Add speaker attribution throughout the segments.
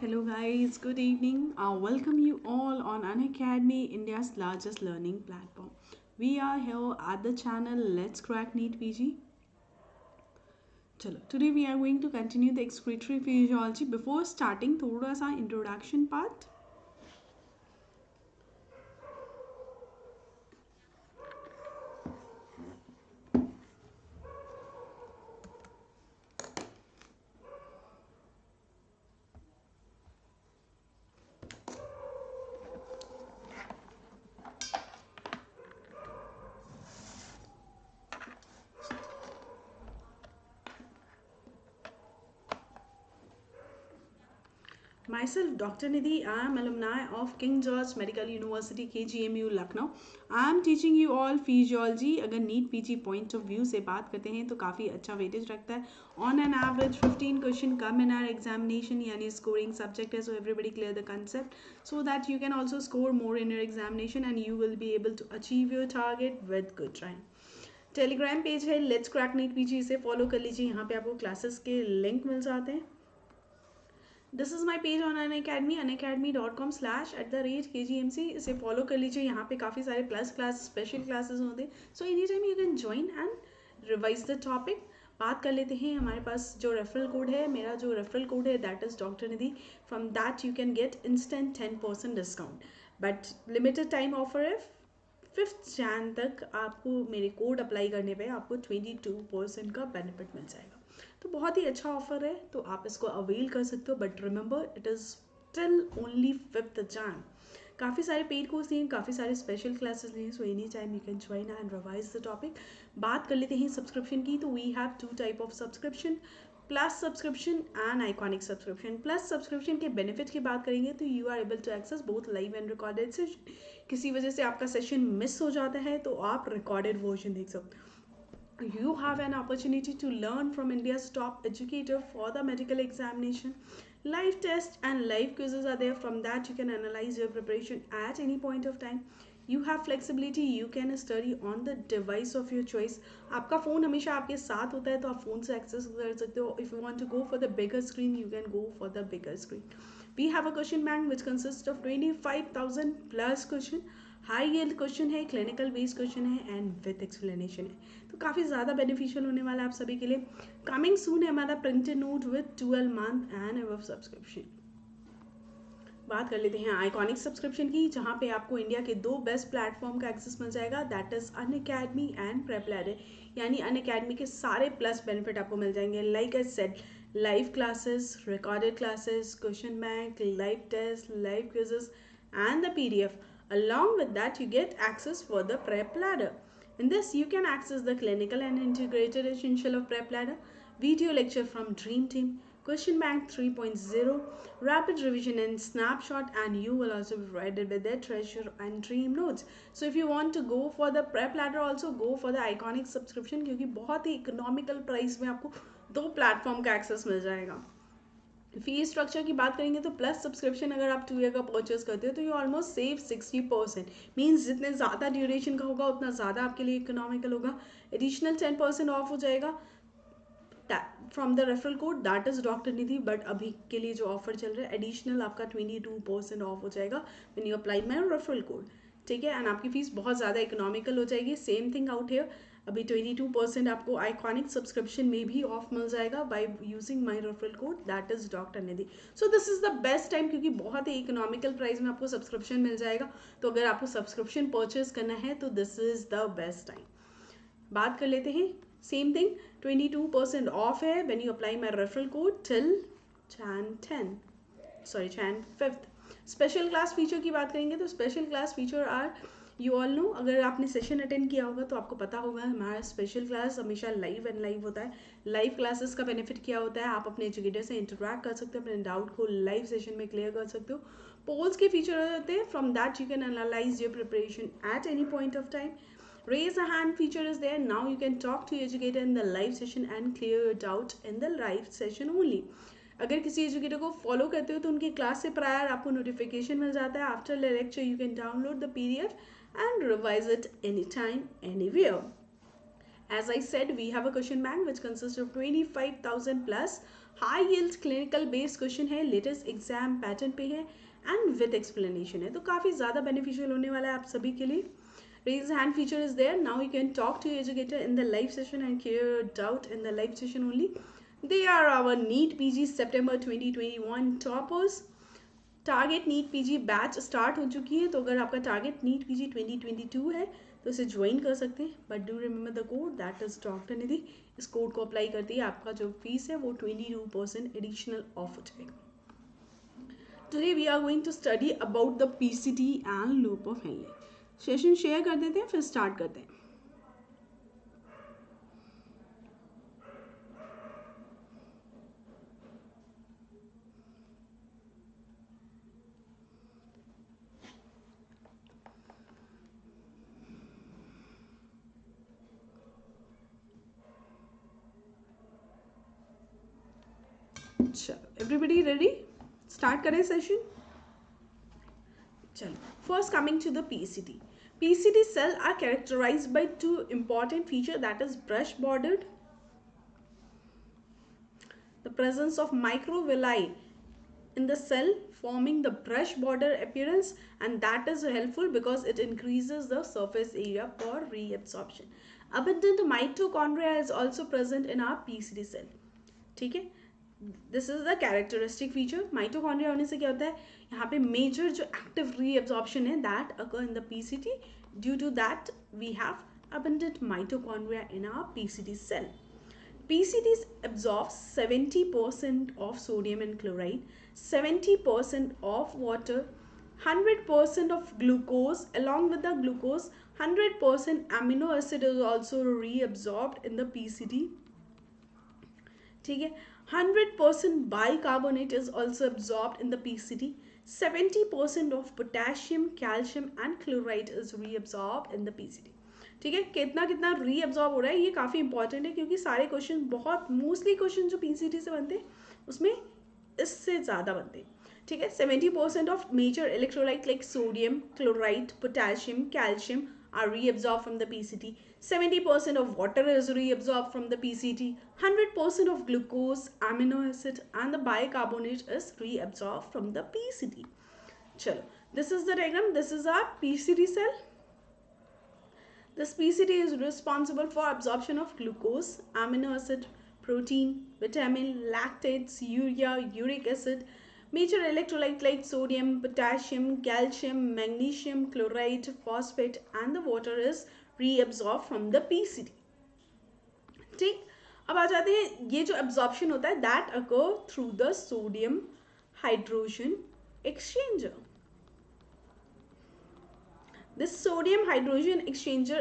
Speaker 1: Hello guys, good evening. I welcome you all on Unacademy, India's largest learning platform. We are here at the channel Let's Crack NEET PG. Chalo, today we are going to continue the excretory physiology. Before starting, thoda sa introduction part. Myself, Dr. Nidhi, I am alumni of King George Medical University KGMU Lucknow. I am teaching you all physiology. अगर NEET PG point of view से बात करते हैं तो काफ़ी अच्छा weightage रखता है. On an average 15 question come in our examination, यानी स्कोरिंग सब्जेक्ट है. So everybody clear the concept so that you can also score more in your examination and you will be able to achieve your target with good time. Telegram page है let's crack NEET PG, इसे follow कर लीजिए. यहाँ पे आपको classes के link मिल जाते हैं. This is my page on Unacademy unacademy.com/@kgmc. इसे फॉलो कर लीजिए. यहाँ पे काफ़ी सारे प्लस क्लास स्पेशल क्लासेस होते हैं. So any time you can join and revise the topic. बात कर लेते हैं. हमारे पास जो रेफरल कोड है, मेरा जो रेफरल कोड है that is doctor Nidhi. From that you can get instant 10% discount. But limited time offer है. 5 जैन तक आपको मेरे कोड अप्लाई करने पे आपको 22% का बेनिफिट मिल जाएगा. तो बहुत ही अच्छा ऑफर है, तो आप इसको अवेल कर सकते हो. But remember it is till only 5 Jain. काफ़ी सारे पेड कोर्स हैं, काफ़ी सारे स्पेशल क्लासेस हैं. So any time you can join and revise the topic. बात कर लेते हैं सब्सक्रिप्शन की. तो we have 2 type of subscription, plus subscription and iconic subscription. Plus subscription के बेनिफिट की बात करेंगे तो you are able to access both live and recorded session. किसी वजह से आपका सेशन मिस हो जाता है तो आप रिकॉर्डेड वर्जन देख सकते हो. You have an opportunity to learn from India's top educator for the medical examination. Live tests and live quizzes are there. From that you can analyze your preparation at any point of time. You have flexibility. You can study on the device of your choice. आपका phone हमेशा आपके साथ होता है तो आप phone से access कर सकते हो. If you want to go for the bigger screen, you can go for the bigger screen. We have a question bank which consists of 25,000 plus question. High yield question है, clinical based question है and with explanation है. तो काफ़ी ज़्यादा beneficial होने वाला है आप सभी के लिए. कमिंग सून है हमारा printed note with 12 month and above subscription. बात कर लेते हैं आइकॉनिक सब्सक्रिप्शन की, जहाँ पे आपको इंडिया के 2 बेस्ट प्लेटफॉर्म का एक्सेस मिल जाएगा. That is Unacademy and Prep Ladder. यानी अनअकैडमी के सारे प्लस बेनिफिट आपको मिल जाएंगे. Like I said, live classes, recorded classes, question bank, live test, live quizzes and the PDF. Along with that, you get access for the prep ladder. In this, you can access the clinical and integrated essential of prep ladder, video lecture from Dream Team, question bank 3.0, rapid revision and snapshot, and you will also be provided with the treasure and dream notes. So if you want to go for the prep ladder, also go for the iconic subscription, क्योंकि बहुत ही economical price में आपको 2 platform का access मिल जाएगा. Fee structure की बात करेंगे तो प्लस सब्सक्रिप्शन अगर आप 2 ईयर का परचेस करते हो तो यू ऑलमोस्ट सेव 60%. मीन्स जितने ज़्यादा ड्यूरेशन का होगा उतना ज़्यादा आपके लिए इकोनॉमिकल होगा. एडिशनल 10% ऑफ हो जाएगा from the referral code that is doctor Nidhi. But अभी के लिए जो ऑफर चल रहा है एडिशनल आपका 22% ऑफ हो जाएगा when you apply my referral code. ठीक है, एंड आपकी फीस बहुत ज़्यादा इकोनॉमिकल हो जाएगी. Same thing out here. अभी 22% आपको आइकॉनिक सब्सक्रिप्शन में भी ऑफ मिल जाएगा by using my referral code that is doctor Nidhi. So this is the best time, क्योंकि बहुत ही इकोनॉमिकल प्राइस में आपको सब्सक्रिप्शन मिल जाएगा. तो अगर आपको सब्सक्रिप्शन परचेज करना है तो this is the best time. बात कर लेते हैं. सेम थिंग, 22% ऑफ है when you apply my referral code till Jan 5th. Special class feature की बात करेंगे तो special class feature are, you all know, अगर आपने सेशन अटेंड किया होगा तो आपको पता होगा हमारा स्पेशल क्लास हमेशा लाइव एंड लाइव होता है. लाइव क्लासेस का बेनिफिट क्या होता है, आप अपने एजुकेटर से इंटरेक्ट कर सकते हो, अपने डाउट को लाइव सेशन में क्लियर कर सकते हो. पोल्स के फीचर होते हैं. From that you can analyse your preparation at any point of time. Raise a hand feature is there. Now you can talk to your educator in the live session and clear your doubt in the live session only. अगर किसी educator को follow करते हो तो उनकी class से prior आपको notification मिल जाता है. After the lecture you can download the PDF and revise it anytime, anywhere. As I said, we have a question bank which consists of 25,000 plus high yield clinical based question है, latest exam pattern पे है and with explanation है, तो काफ़ी ज़्यादा beneficial होने वाला है आप सभी के लिए. Raise hand feature is there. Now you can talk to your educator in the live session and clear your doubt in the live session only. They are our NEET PG September 2021 toppers. Target NEET PG batch start हो चुकी है, तो अगर आपका target NEET PG 2022 है तो इसे join कर सकते हैं. But do remember the code, that is doctor Nidhi. इस कोड को अप्लाई करते ही आपका जो फीस है वो 22% एडिशनल ऑफ हो जाएगा. Today we are going to study about the PCT and loop of Henle. Session share कर देते हैं, फिर स्टार्ट करते हैं. चलो एवरीबडी रेडी, स्टार्ट करें सेशन. चलो, first coming to the PCT. PCT cell are characterized by two important features, that is brush bordered, the presence of microvilli in the cell forming the brush border appearance, and that is helpful because it increases the surface area for reabsorption. Abundant mitochondria is also present in our PCT cell. ठीक है, this is the characteristic feature. Mitochondria होने से क्या होता है, यहाँ पे major जो एक्टिव रीएब्जॉर्प्शन है that occur in the PCT. Due to that we have abundant mitochondria in our PCT cell. PCT absorbs 70% of sodium and chloride, 70% of water, 100% of glucose. Along with the glucose, 100% amino acid is also reabsorbed in the PCT. ठीक है, 100% bicarbonate is also absorbed in the PCT. 70% of potassium, calcium and chloride is reabsorbed in the PCT. ठीक है, कितना कितना reabsorb हो रहा है ये काफ़ी इंपॉर्टेंट है, क्योंकि सारे क्वेश्चन बहुत मोस्टली क्वेश्चन जो पीसीटी से बनते हैं उसमें इससे ज़्यादा बनते हैं. ठीक है, 70% of major electrolyte like sodium, chloride, potassium, calcium are reabsorbed from the PCT. 70% of water is reabsorbed from the PCT. 100% of glucose, amino acid and the bicarbonate is reabsorbed from the PCT. Chalo, this is the diagram. This is our PCT cell. This PCT is responsible for absorption of glucose, amino acid, protein, vitamin, lactates, urea, uric acid, major electrolyte like sodium, potassium, calcium, magnesium, chloride, phosphate and the water is reabsorbed from the PCT. ठीक, अब आ जाते हैं, ये जो absorption होता है that occur through the sodium hydrogen exchanger. This sodium hydrogen exchanger,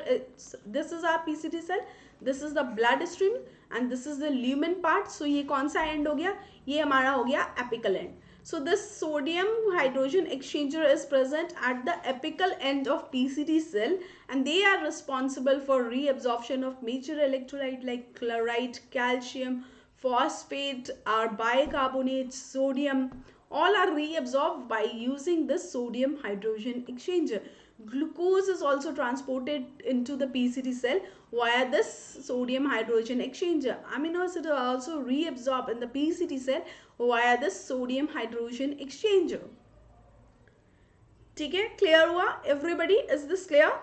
Speaker 1: this is our PCT cell, this is the blood stream and this is the lumen part. So ये कौन सा end हो गया, ये हमारा हो गया apical end. So this sodium hydrogen exchanger is present at the apical end of PCT cell and they are responsible for reabsorption of major electrolyte like chloride, calcium, phosphate, or bicarbonate, sodium. All are reabsorbed by using this sodium hydrogen exchanger. Glucose is also transported into the PCT cell via this sodium hydrogen exchanger. Amino acids are also reabsorbed in the PCT cell via this sodium hydrogen exchanger. ठीक है, clear हुआ everybody? Is this clear?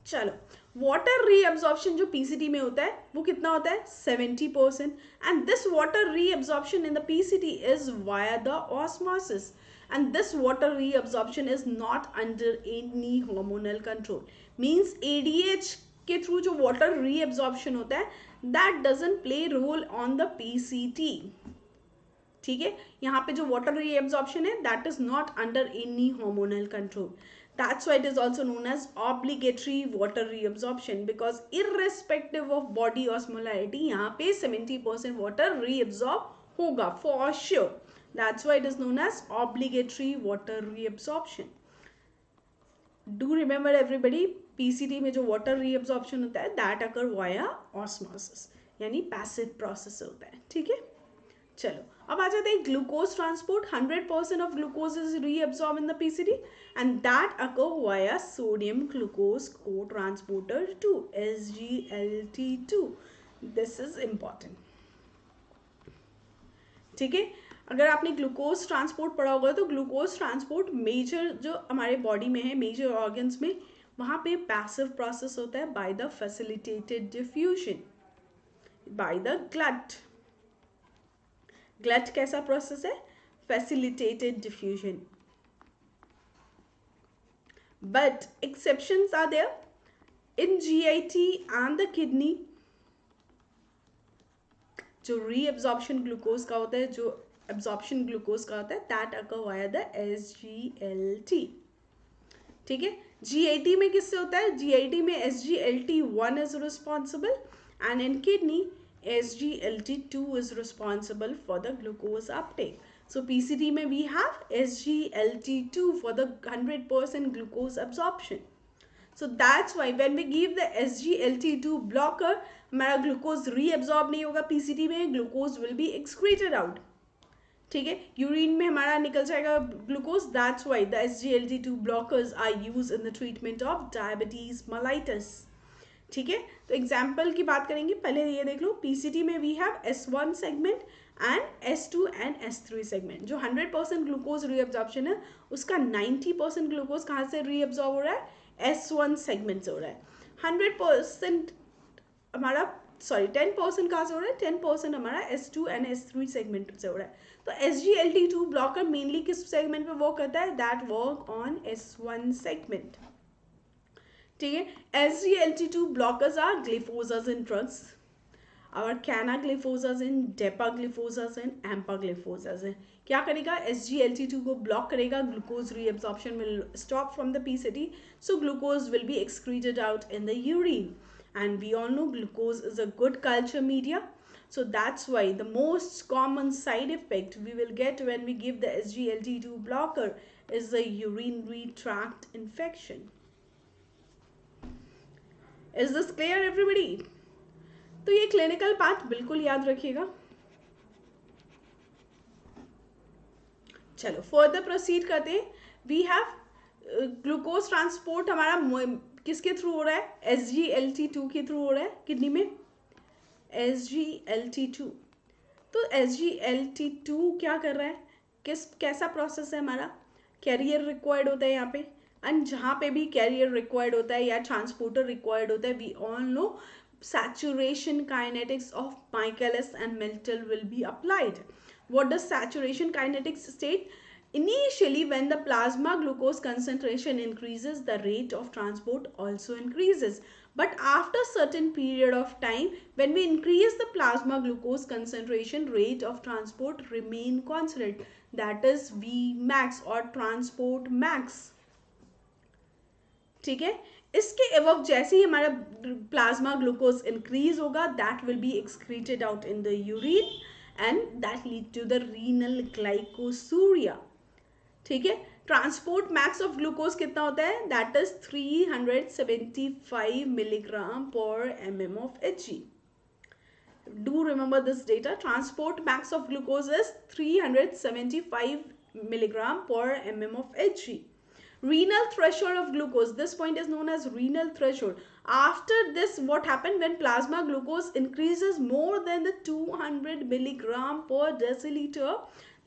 Speaker 1: चलो, water reabsorption जो PCT में होता है वो कितना होता है, 70%. And this water reabsorption in the PCT is via the osmosis. And this water reabsorption is not under any hormonal control. Means ADH के through जो water reabsorption होता है that doesn't play role on the PCT. ठीक है, यहाँ पे जो water reabsorption है that is not under any hormonal control. That's why it is also known as obligatory water reabsorption, because irrespective of body osmolarity यहाँ पे 70% water reabsorb होगा for sure. That's why it is known as obligatory water reabsorption. Do remember everybody, PCT में जो water reabsorption होता है that occur via osmosis, यानी passive process होता है. ठीक है, चलो अब आ जाते हैं glucose transport. 100% of glucose is reabsorb in the PCD and that occur via sodium glucose cotransporter 2 SGLT2. This is important. ठीक है, अगर आपने ग्लूकोज ट्रांसपोर्ट पढ़ा होगा तो ग्लूकोज ट्रांसपोर्ट मेजर जो हमारे बॉडी में है, मेजर ऑर्गन्स में, वहाँ पे पैसिव प्रोसेस होता है by the facilitated diffusion by the GLUT. GLUT कैसा प्रोसेस है? Facilitated diffusion. But exceptions are there in GIT and the kidney. जो रीअब्जॉर्प्शन ग्लूकोज का होता है, जो एब्जॉर्प्शन ग्लूकोज का होता है, that occur via the SGLT. ठीक है, GIT में किससे होता है? GIT में SGLT1 is responsible and in kidney SGLT2 is responsible for the glucose uptake. So PCD में we have SGLT2 for the 100% glucose absorption. So that's why when we give the SGLT2 blocker, हमारा glucose reabsorb नहीं होगा PCD में, glucose will be excreted out. ठीक है, urine में हमारा निकल जाएगा glucose. That's why the SGLT2 blockers are used in the treatment of diabetes mellitus. ठीक है, तो एग्जाम्पल की बात करेंगे. पहले ये देख लो, पीसीटी में we have S1 segment and S2 and S3 segment. जो 100% ग्लूकोज रीअब्जॉर्प्शन है उसका 90% ग्लूकोज कहाँ से रीअब्सॉर्ब हो रहा है? S1 सेगमेंट से हो रहा है. 100% हमारा 10% कहाँ से हो रहा है? 10% हमारा S2 एंड S3 सेगमेंट से हो रहा है. तो SGLT2 ब्लॉकर मेनली किस सेगमेंट पे वर्क करता है? That work on S1 segment. ठीक है, SGLT2 blockers are glyphosate in drugs. Our canagliflozin in dapagliflozin and empagliflozin. क्या करेगा? SGLT2 को ब्लॉक करेगा. Glucose reabsorption will stop from the PCD, so glucose will be excreted out in the urine. And we all know glucose is a good culture media. So that's why the most common side effect we will get when we give the SGLT2 blocker is the urinary tract infection. Is this clear everybody? तो ये clinical part बिल्कुल याद रखिएगा. चलो further proceed करते हैं. We have glucose transport हमारा किसके थ्रू हो रहा है? SGLT2 के थ्रू हो रहा है किडनी में. SGLT2. तो SGLT2 क्या कर रहा है? कैसा प्रोसेस है हमारा? कैरियर रिक्वायर्ड होता है यहाँ पे, एंड जहाँ पे भी कैरियर रिक्वायर्ड होता है या ट्रांसपोर्टर रिक्वायर्ड होता है, we all know saturation kinetics of Michaelis and Mittal will be applied. What does saturation kinetics state? Initially, when the plasma glucose concentration increases, the rate of transport also increases. But after certain period of time, when we increase the plasma glucose concentration, rate of transport remain constant. That is Vmax or transport max. ठीक है, इसके एवब जैसे ही हमारा plasma glucose increase होगा, that will be excreted out in the urine and that lead to the renal glycosuria. ठीक है, transport max of glucose कितना होता है? That is 375 milligram per mm of Hg. Do remember this data. Transport max of glucose is 375 milligram per mm of Hg. Renal threshold of glucose. This point is known as renal threshold. After this, what happened when plasma glucose increases more than the 200 milligram per deciliter?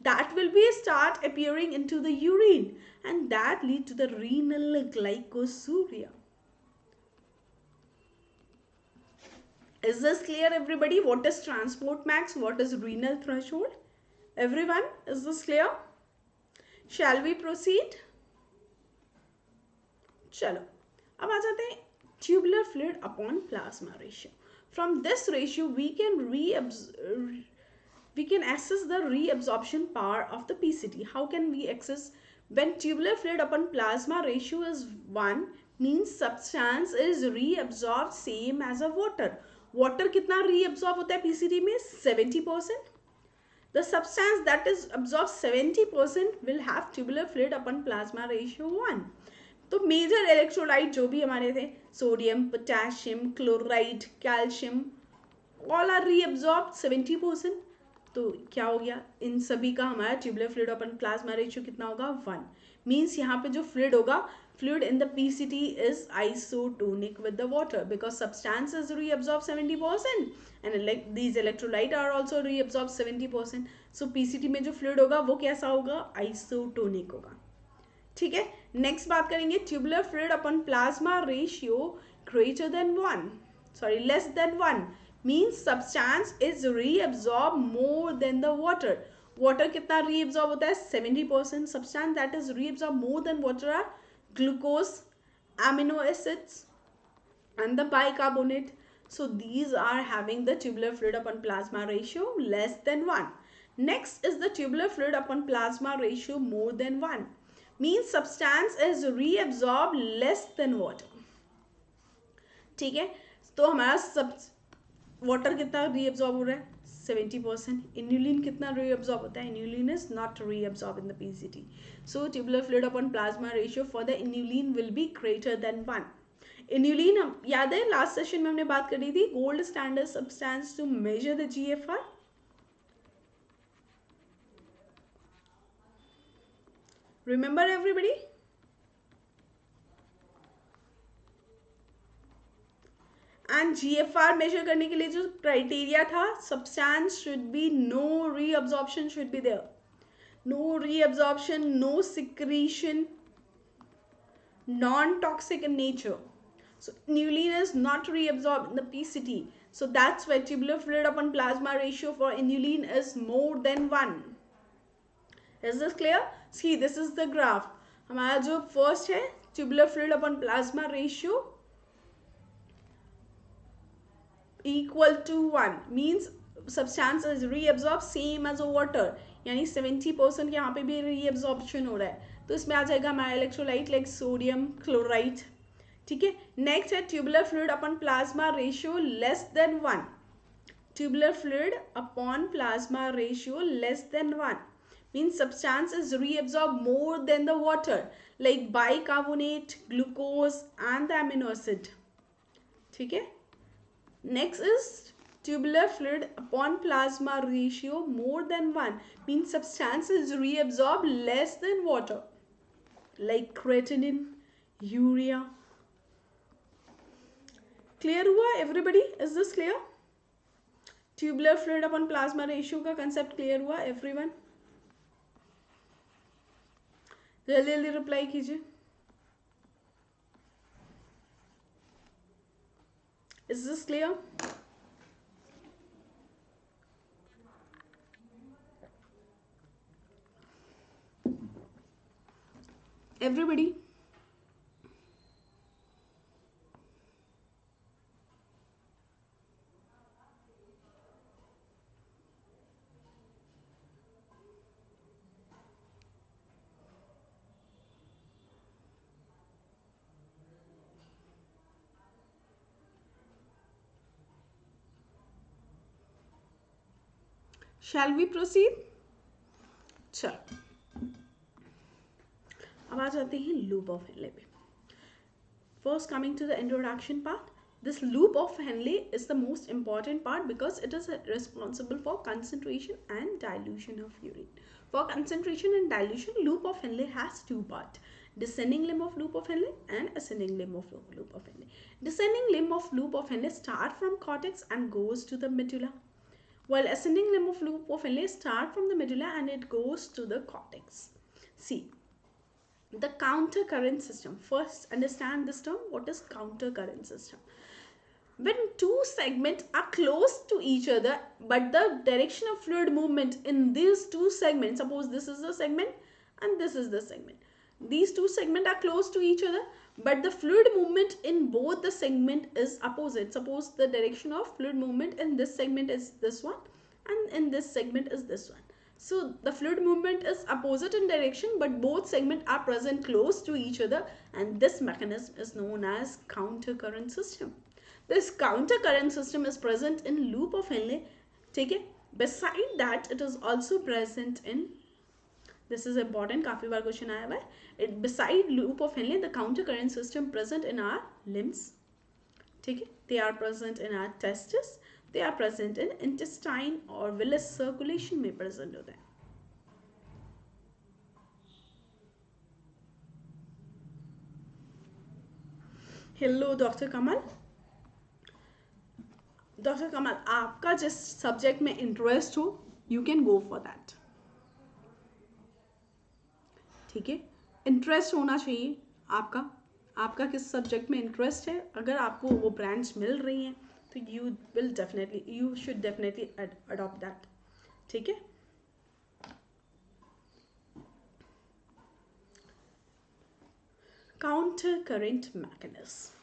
Speaker 1: That will be start appearing into the urine, and that lead to the renal glycosuria. Is this clear, everybody? What is transport max? What is renal threshold? Everyone, is this clear? Shall we proceed? चलो अब आ जाते हैं tubular fluid upon plasma ratio. From this ratio we can assess the reabsorption power of the PCD. How can we access? When tubular fluid upon plasma ratio is 1, means substance is reabsorbed same as a water. Water कितना reabsorb होता है PCD में? 70%. The substance that is absorbed 70% will have tubular fluid upon plasma ratio 1. तो major electrolyte जो भी हमारे थे, sodium, potassium, chloride, calcium, all are reabsorbed 70%. तो क्या हो गया, इन सभी का हमारा tubular fluid upon plasma ratio कितना होगा 1. मीन्स यहाँ पे जो फ्लूइड होगा, fluid in the PCT is isotonic with the water because substance is reabsorbed 70% and like these electrolyte are also reabsorbed 70%. So PCT में जो fluid होगा वो कैसा होगा, isotonic होगा. ठीक है, नेक्स्ट बात करेंगे tubular fluid upon plasma ratio greater than 1, sorry less than 1 means substance is reabsorb more than the water. Water कितना रीअब्सॉर्ब होता है 70%. Substance that is reabsorb more than water are glucose, amino acids and the bicarbonate. So these are having the tubular fluid upon plasma ratio less than 1. Next is the tubular fluid upon plasma ratio more than 1. Means substance is reabsorbed less than water. ठीक है, तो हमारा सब water कितना reabsorb हो रहा है 70%. Inulin कितना रीअब्सॉर्ब होता है, inulin is not reabsorb in the PCT. So tubular fluid upon plasma ratio for the inulin will be greater than 1. Inulin हम याद है लास्ट सेशन में हमने बात करी थी, gold standard substance to measure the GFR. Remember everybody. And GFR measure करने के लिए जो क्राइटेरिया था, substance should be no reabsorption should be there, no reabsorption, no secretion, non-toxic in nature. So inulin is not reabsorbed in the PCT. So that's why tubular fluid upon plasma ratio for inulin is more than 1. Is this clear? See, this is the graph. हमारा जो first है tubular fluid upon plasma ratio equal to 1 means substance is reabsorbed same as water. यानी 70% यहाँ पे भी reabsorption हो रहा है. तो इसमें आ जाएगा हमारा इलेक्ट्रोलाइट लाइक सोडियम क्लोराइड. ठीक है, नेक्स्ट है tubular fluid upon plasma ratio less than 1. Tubular fluid upon plasma ratio less than 1 means substance is reabsorb more than the water like bicarbonate, glucose and the amino acid. ठीक है, next is tubular fluid upon plasma ratio more than 1 means substance is reabsorbed less than water like creatinine, urea. Clear हुआ everybody? Is this clear? tubular fluid upon plasma ratio का concept clear हुआ everyone? जल्दी जल्दी reply कीजिए. Is this clear? Everybody. Shall we proceed? चलो अब आ जाते हैं लूप ऑफ हेनले पे. First coming to the introduction part, this loop of Henle is the most important part because it is responsible for concentration and dilution of urine. For concentration and dilution, loop of Henle has two parts, descending limb of loop of Henle and ascending limb of loop of Henle. Descending limb of loop of Henle start from cortex and goes to the medulla, while ascending limb of loop of Henle start from the medulla and it goes to the cortex. See, the counter current system. First understand this term. What is counter current system? When two segments are close to each other but the direction of fluid movement in these two segments, suppose this is the segment and this is the segment, these two segments are close to each other but the fluid movement in both the segment is opposite. Suppose the direction of fluid movement in this segment is this one and in this segment is this one. So the fluid movement is opposite in direction but both segments are present close to each other and this mechanism is known as counter current system. This counter current system is present in loop of Henle. ठीक है, beside that it is also present in, this is important, काफी बार question आया हुआ है, it beside loop of Henle the counter current system present in our limbs. ठीक है, they are present in our testes. They are present in intestine और villus circulation में present होते हैं. Hello doctor Kamal. Doctor Kamal, आपका जिस सब्जेक्ट में interest हो you can go for that. ठीक है, इंटरेस्ट होना चाहिए आपका. आपका किस सब्जेक्ट में इंटरेस्ट है, अगर आपको वो ब्रांच मिल रही हैं तो you should definitely adopt that. ठीक है. Counter current mechanism.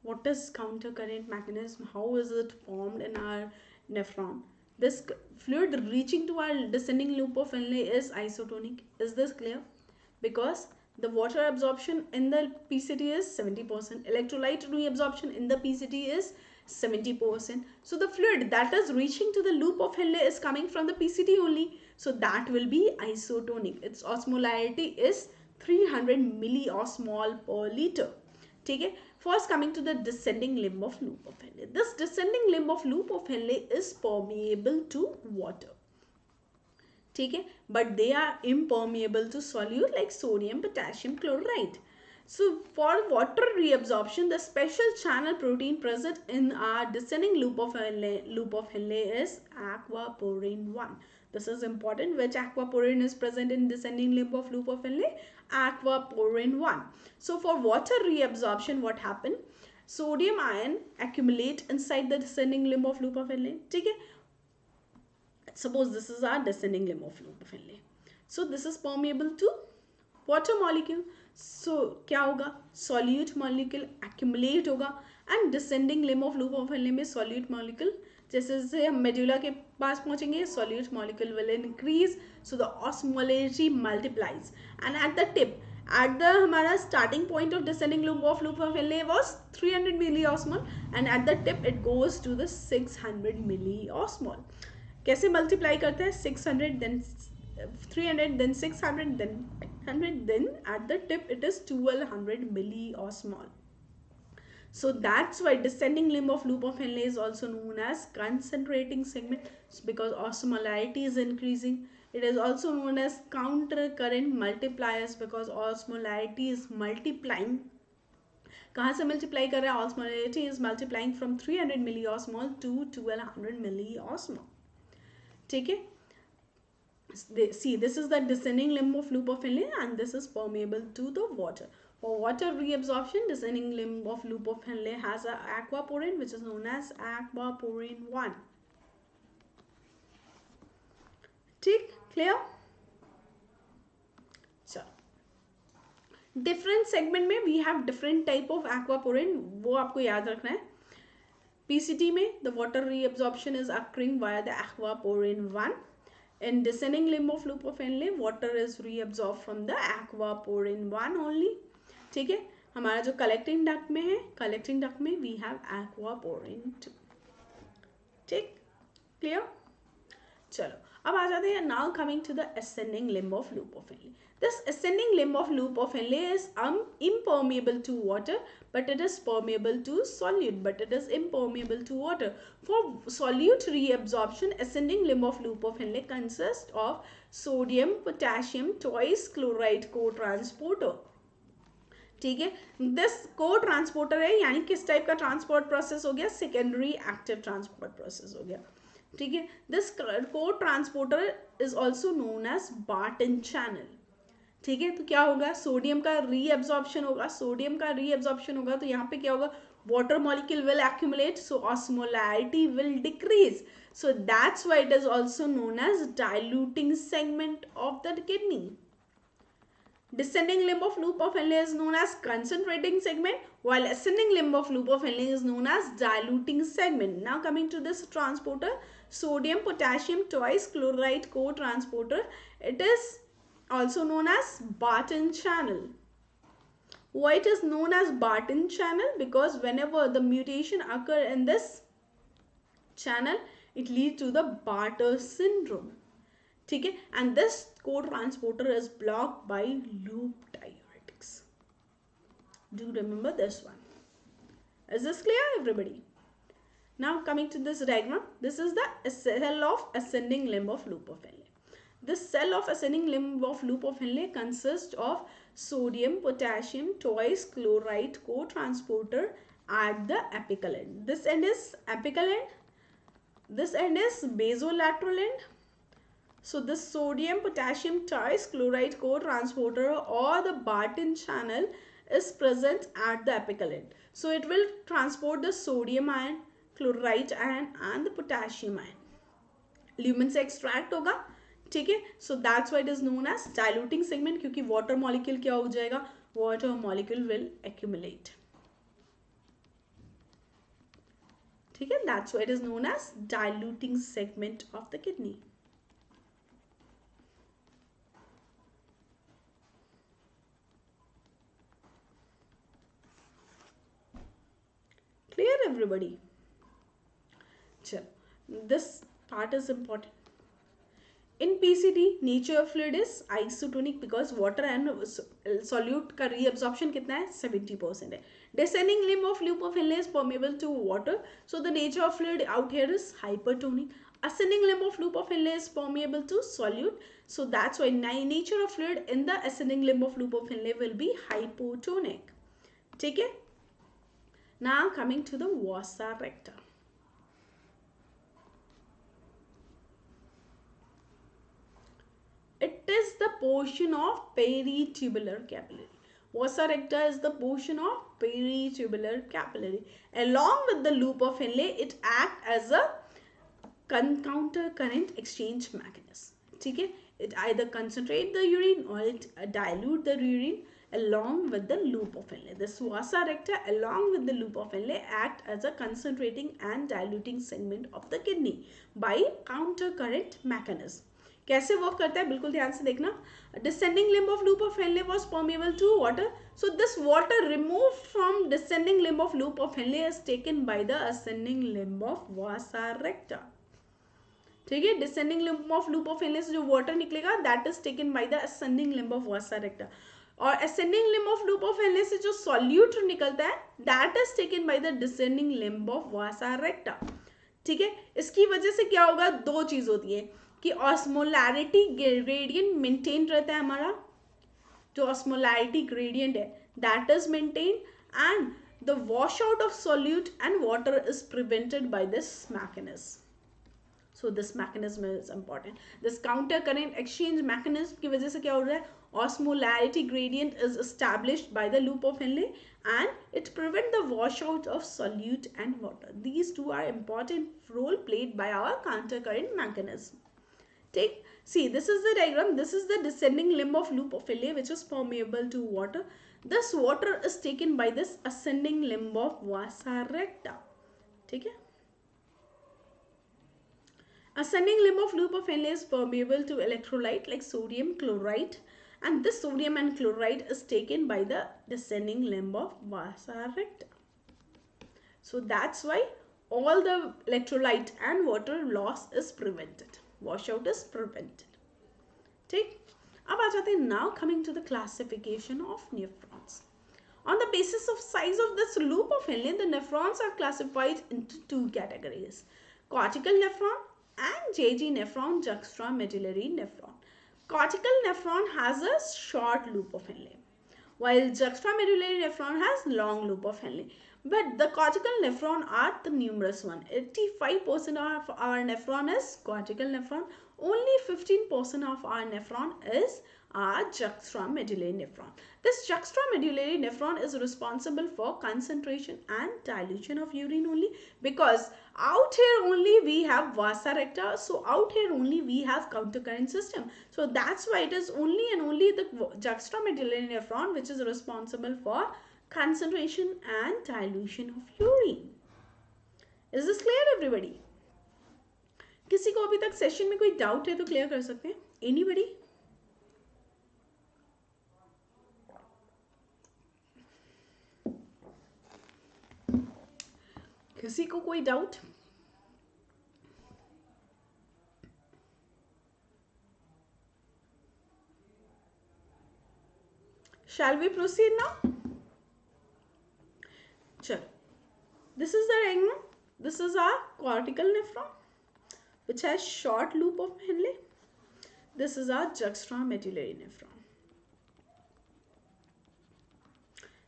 Speaker 1: What is counter current mechanism? How is it formed in our nephron? This fluid reaching to our descending loop of Henle is isotonic. Is this clear? Because the water absorption in the PCT is 70%. Electrolyte reabsorption in the PCT is 70%. So the fluid that is reaching to the loop of Henle is coming from the PCT only. So that will be isotonic. Its osmolarity is 300 milliosmol per liter. ठीक है. First coming to the descending limb of loop of Henle. This descending limb of loop of Henle is permeable to water. ठीक है, but they are impermeable to solute like sodium potassium chloride. So for water reabsorption, the special channel protein present in our descending loop of Henle is aquaporin 1. This is important. Which aquaporin is present in descending limb of loop of Henle? Aquaporin 1. So for water reabsorption, what happened? Sodium ion accumulate inside the descending limb of loop of Henle. ठीक है. Suppose this is our descending limb of loop of Henle. So this is permeable to water molecule. So क्या होगा? Solute molecule accumulate होगा and descending limb of loop of Henle में solute molecule जैसे जैसे हम medulla के पास पहुंचेंगे solute molecule will increase, so the osmolarity multiplies, and at the tip, at the हमारा starting point of descending loop of Henle was 300 milliosmol and at the tip it goes to the 600 milliosmol. कैसे multiply करते हैं? 600 then 300 then 600 then 100 then at the tip it is 1200 milliosmol. So that's why descending limb of loop of Henle is also known as concentrating segment, because osmolarity is increasing. It is also known as counter current multipliers because osmolarity is multiplying. कहाँ से multiply कर रहा है? Osmolarity is multiplying from 300 milliosmol to 1200 milliosmol. ठीक है. See, this is the descending limb of loop of Henle and this is permeable to the water. For water reabsorption, descending limb of loop of Henle has a aquaporin which is known as aquaporin 1. ठीक, clear? चलो, different segment में we have different type of aquaporin, वो आपको याद रखना है. PCT में the water reabsorption is occurring via the aquaporin 1. In descending limb of loop of Henle, water is reabsorbed from the aquaporin 1 only. ठीक है. हमारा जो collecting duct में है, collecting duct में we have aquaporin 2. ठीक, clear? चलो, अब आ जाते हैं. Now coming to the ascending limb of loop of Henle. This ascending limb of loop of Henle is impermeable to water, but it is permeable to solute, but it is impermeable to water. For solute reabsorption, ascending limb of loop of Henle consists of sodium, potassium, twice chloride co-transporter. ठीक है. This को transporter है, यानी किस type का transport process हो गया? Secondary active transport process हो गया. ठीक है. This cotransporter is also known as Barton channel. ठीक है. तो क्या होगा? सोडियम का रीएब्जॉर्प्शन होगा. सोडियम का रीएब्जॉर्प्शन होगा तो यहाँ पे क्या होगा? Water molecule will accumulate, so osmolarity will decrease. So that's why it is also known as diluting segment of the kidney. Descending limb of loop of Henle is known as concentrating segment, while ascending limb of loop of Henle is known as diluting segment. Now coming to this transporter, sodium potassium twice chloride co-transporter, it is also known as Barton channel. Why it is known as Barton channel? Because whenever the mutation occur in this channel, it leads to the Bartter syndrome. ठीक है. And this co-transporter is blocked by loop diuretics. Do remember this one. Is this clear, everybody? Now coming to this diagram, this is the cell of ascending limb of loop of Henle. This cell of ascending limb of loop of Henle consists of sodium, potassium, twice chloride co-transporter at the apical end. This end is apical end. This end is basolateral end. So this sodium, potassium, twice chloride co-transporter or the Barton channel is present at the apical end. So it will transport the sodium ion, chloride ion and the potassium ion. Lumen से extract होगा, ठीक है? So that's why it is known as diluting segment, क्योंकि water molecule क्या हो जाएगा? Water molecule will accumulate. ठीक है? That's why it is known as diluting segment of the kidney. Clear, everybody? Chalo. This part is important. In PCD, nature of fluid is isotonic because water and solute का reabsorption कितना है? 70% है. Descending limb of loop of Henle is permeable to water. So the nature of fluid out here is hypertonic. Ascending limb of loop of Henle is permeable to solute. So that's why nature of fluid in the ascending limb of loop of Henle will be hypotonic. ठीक है? Now coming to the vasa recta. It is the portion of peritubular capillary. Vasa recta is the portion of peritubular capillary. Along with the loop of Henle, it acts as a counter current exchange mechanism. ठीक है? It either concentrate the urine or it dilute the urine along with the loop of Henle. This vasa recta along with the loop of Henle act as a concentrating and diluting segment of the kidney by counter current mechanism. कैसे work करता है बिल्कुल ध्यान से देखना. Descending limb of loop of Henle was permeable to water. So this water removed from descending limb of loop of Henle is taken by the ascending limb of vasa recta. ठीक है? Descending limb of loop of Henle से जो water निकलेगा that is taken by the ascending limb of vasa recta. और ascending limb of loop of Henle से जो solute निकलता है that is taken by the descending limb of vasa recta. ठीक है? इसकी वजह से क्या होगा? दो चीज होती है कि ऑस्मोलैरिटी ग्रेडियंट मेंटेन रहता है हमारा, जो ऑस्मोलैरिटी ग्रेडियंट है that is maintain and the wash out of solute and water is prevented by this mechanism. So this mechanism is important. This counter current exchange mechanism की वजह से क्या हो रहा है? Osmolarity gradient is established by the loop of Henle and it prevents the washout of solute and water. These two are important role played by our counter current mechanism. See, this is the diagram. This is the descending limb of loop of Henle which is permeable to water. This water is taken by this ascending limb of vasa recta. ठीक है? Ascending limb of loop of Henle is permeable to electrolyte like sodium chloride, and this sodium and chloride is taken by the descending limb of vasa recta. So that's why all the electrolyte and water loss is prevented. Washout is prevented. ठीक? अब आ जाते हैं now coming to the classification of nephrons. On the basis of size of this loop of Henle, the nephrons are classified into two categories: cortical nephron and JG nephron, juxtamedullary nephron. Cortical nephron has a short loop of Henle, while juxtamedullary nephron has long loop of Henle. But the cortical nephron are the numerous one. 85% of our nephron is cortical nephron. Only 15% of our nephron is our juxtamedullary nephron. This juxtamedullary nephron is responsible for concentration and dilution of urine only, because out here only we have vasa recta, so out here only we have countercurrent system. So that's why it is only and only the juxtamedullary nephron which is responsible for concentration and dilution of urine. Is this clear, everybody? किसी को अभी तक session में कोई doubt है तो clear कर सकते हैं. Anybody? किसी को कोई doubt? Shall we proceed now? चलो, This is the diagram. This is our cortical nephron, which has short loop of Henle. This is our juxtamedullary nephron.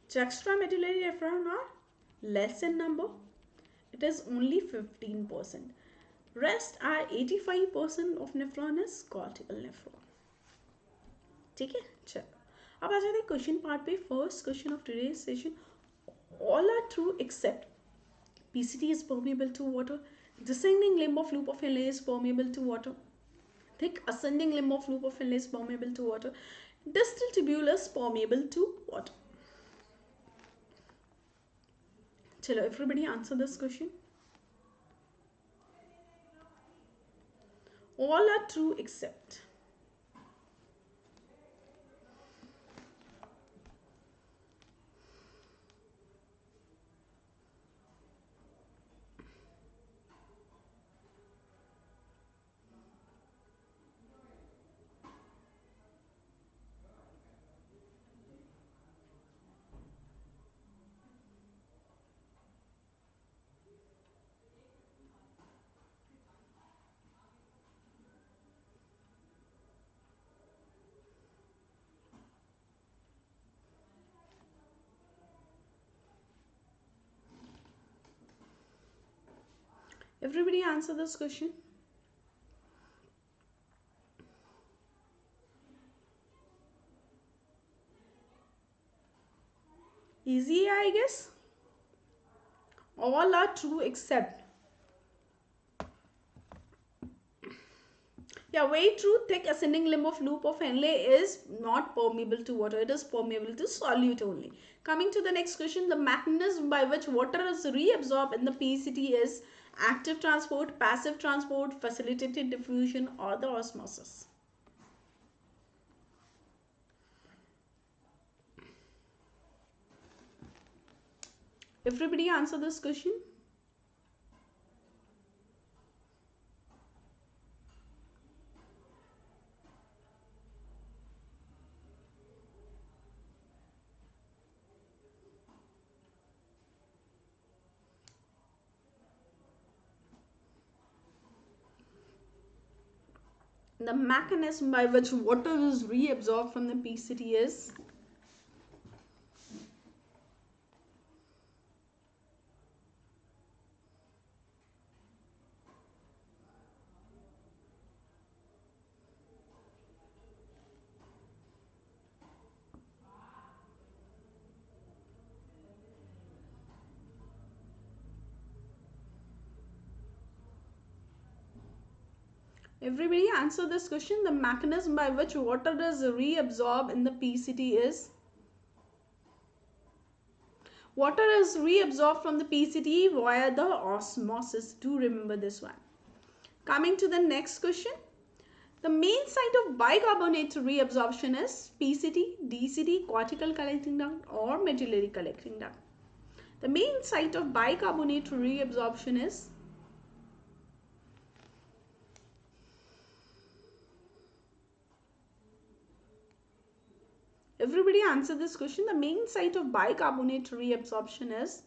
Speaker 1: Juxtamedullary nephron are less in number. It is only 15%. Rest are 85% of nephron is cortical nephron. ठीक है, चलो अब आ जाते हैं question part पे. First question of today's session. All are true except PCT is permeable to water. Descending limb of loop of Henle is permeable to water. Thick ascending limb of loop of Henle is permeable to water. Distal tubule is permeable to water. Chalo, everybody answer this question. All are true except. Everybody answer this question. Easy, I guess. All are true except. Yeah, very true. Thick ascending limb of loop of Henle is not permeable to water. It is permeable to solute only. Coming to the next question, the mechanism by which water is reabsorbed in the PCT is active transport, passive transport, facilitated diffusion, or the osmosis. Everybody answer this question. The mechanism by which water is reabsorbed from the PCT is Everybody answer this question. The mechanism by which water is reabsorbed in the PCT is water is reabsorbed from the PCT via the osmosis. Do remember this one. Coming to the next question. The main site of bicarbonate reabsorption is PCT, DCT, cortical collecting duct or medullary collecting duct. The main site of bicarbonate reabsorption is Everybody answer this question. The main site of bicarbonate reabsorption is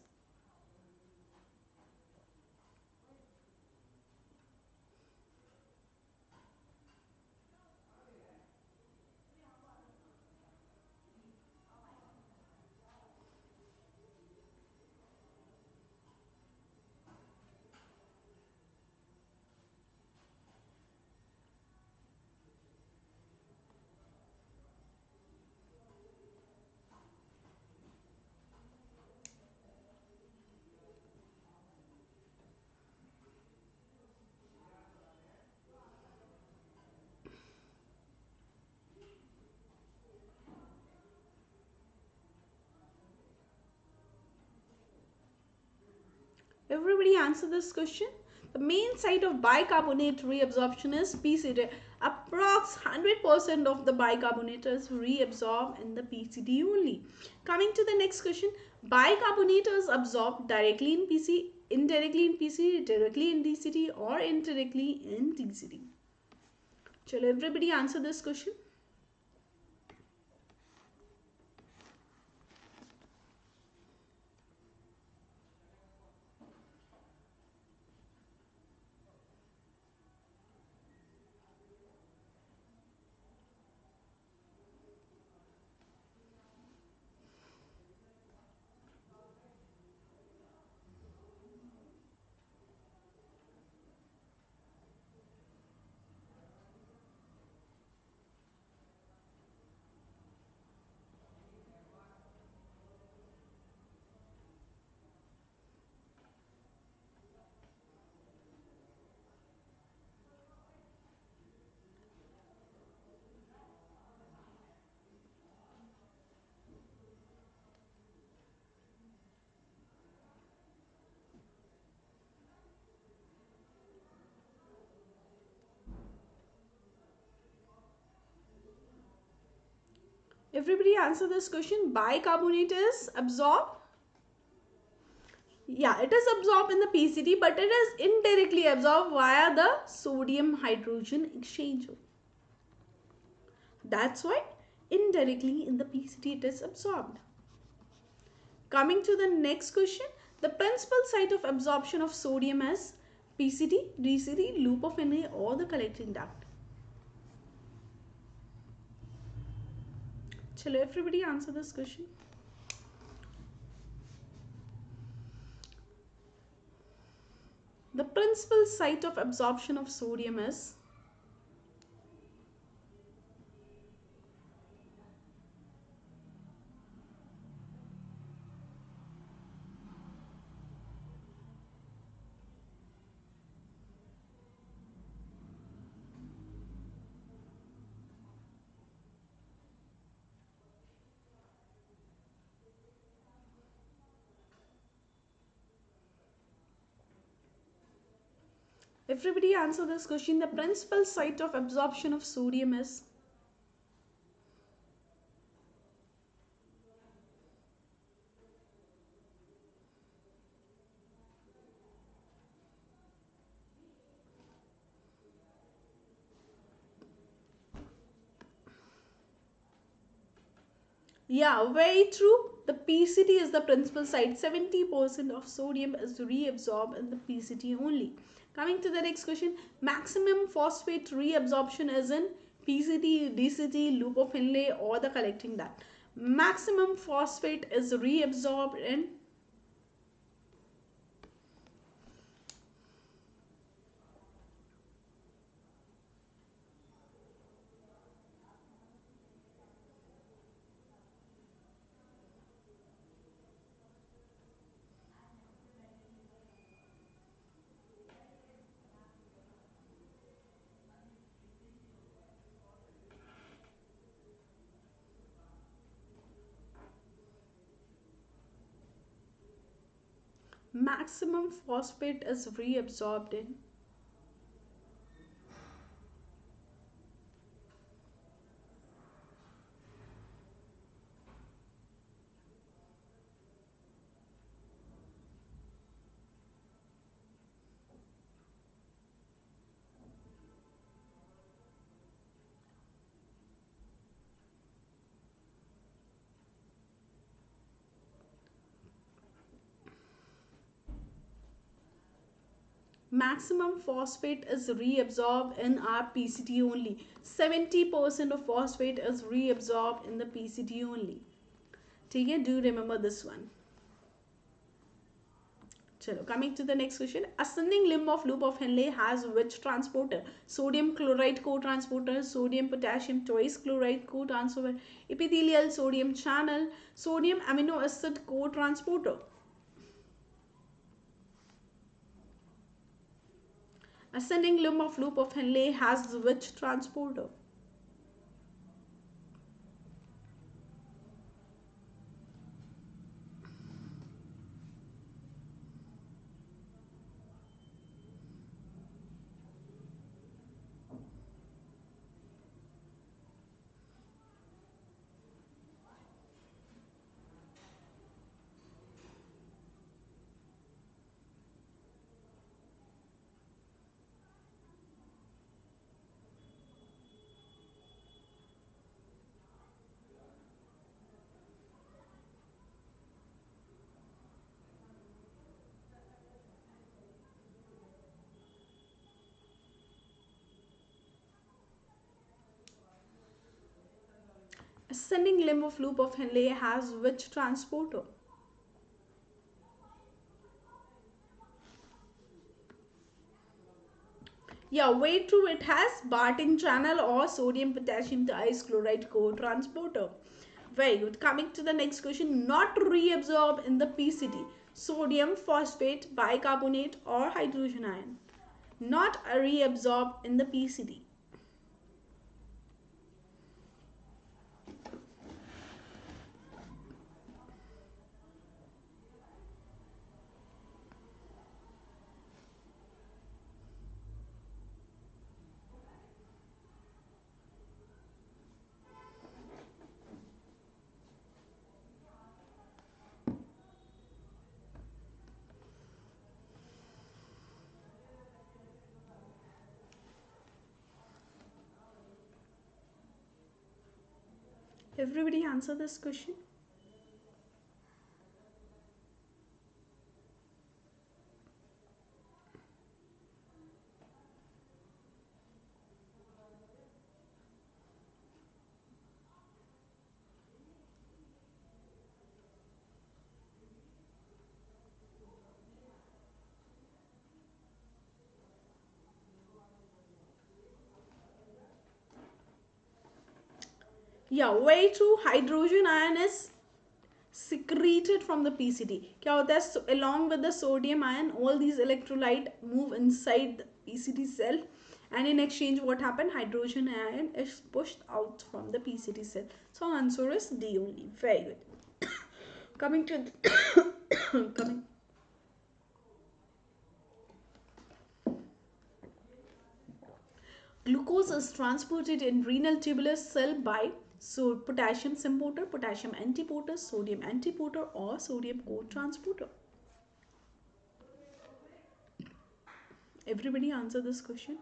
Speaker 1: Everybody answer this question. The main site of bicarbonate reabsorption is PCT. Approx 100% of the bicarbonate is reabsorbed in the PCT only. Coming to the next question. Bicarbonate is absorbed directly in PC, indirectly in PC, directly in DCT or indirectly in DCT. Chalo, everybody answer this question. Everybody answer this question. Bicarbonate is absorbed. Yeah, it is absorbed in the PCT, but it is indirectly absorbed via the sodium hydrogen exchanger. That's why indirectly in the PCT it is absorbed. Coming to the next question, the principal site of absorption of sodium is PCT, DCT, loop of NA or the collecting duct. Chalo, everybody answer this question. The principal site of absorption of sodium is everybody answer this question. The principal site of absorption of sodium is yeah, very true. The PCT is the principal site. 70% of sodium is reabsorbed in the PCT only. Coming to the next question, maximum phosphate reabsorption is in PCT, DCT, loop of Henle or the collecting duct. Maximum phosphate is reabsorbed in maximum phosphate is reabsorbed in maximum phosphate is reabsorbed in our PCT only. 70% of phosphate is reabsorbed in the PCT only. ठीक है, do remember this one. Chalo, coming to the next question. Ascending limb of loop of Henle has which transporter? Sodium chloride co-transporter, sodium potassium twice chloride co-transporter, epithelial sodium channel, sodium amino acid co-transporter. Ascending limb of loop of Henle has which transporter? Ascending limb of loop of Henle has which transporter? Yeah, way true. It has Barton channel or sodium potassium chloride co-transporter. Very good. Coming to the next question. Not reabsorbed in the PCT. Sodium, phosphate, bicarbonate or hydrogen ion. Not reabsorbed in the PCT. Everybody answer this question. Yeah, way true. Hydrogen ion is secreted from the PCT. क्या होता है, along with the sodium ion, all these electrolyte move inside the PCT cell, and in exchange what happened, hydrogen ion is pushed out from the PCT cell. So answer is D only. Very good. Coming to coming, glucose is transported in renal tubular cell by so potassium sympater, potassium antiporter, sodium antiporter, or sodium co-transporter. Everybody answer this question.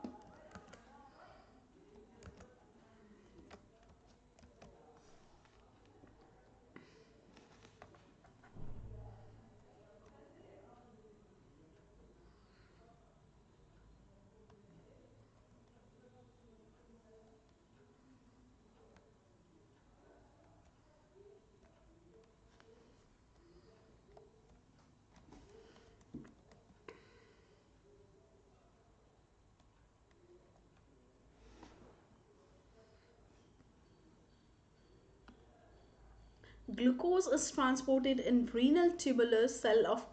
Speaker 1: Glucose is transported in renal tubular cell of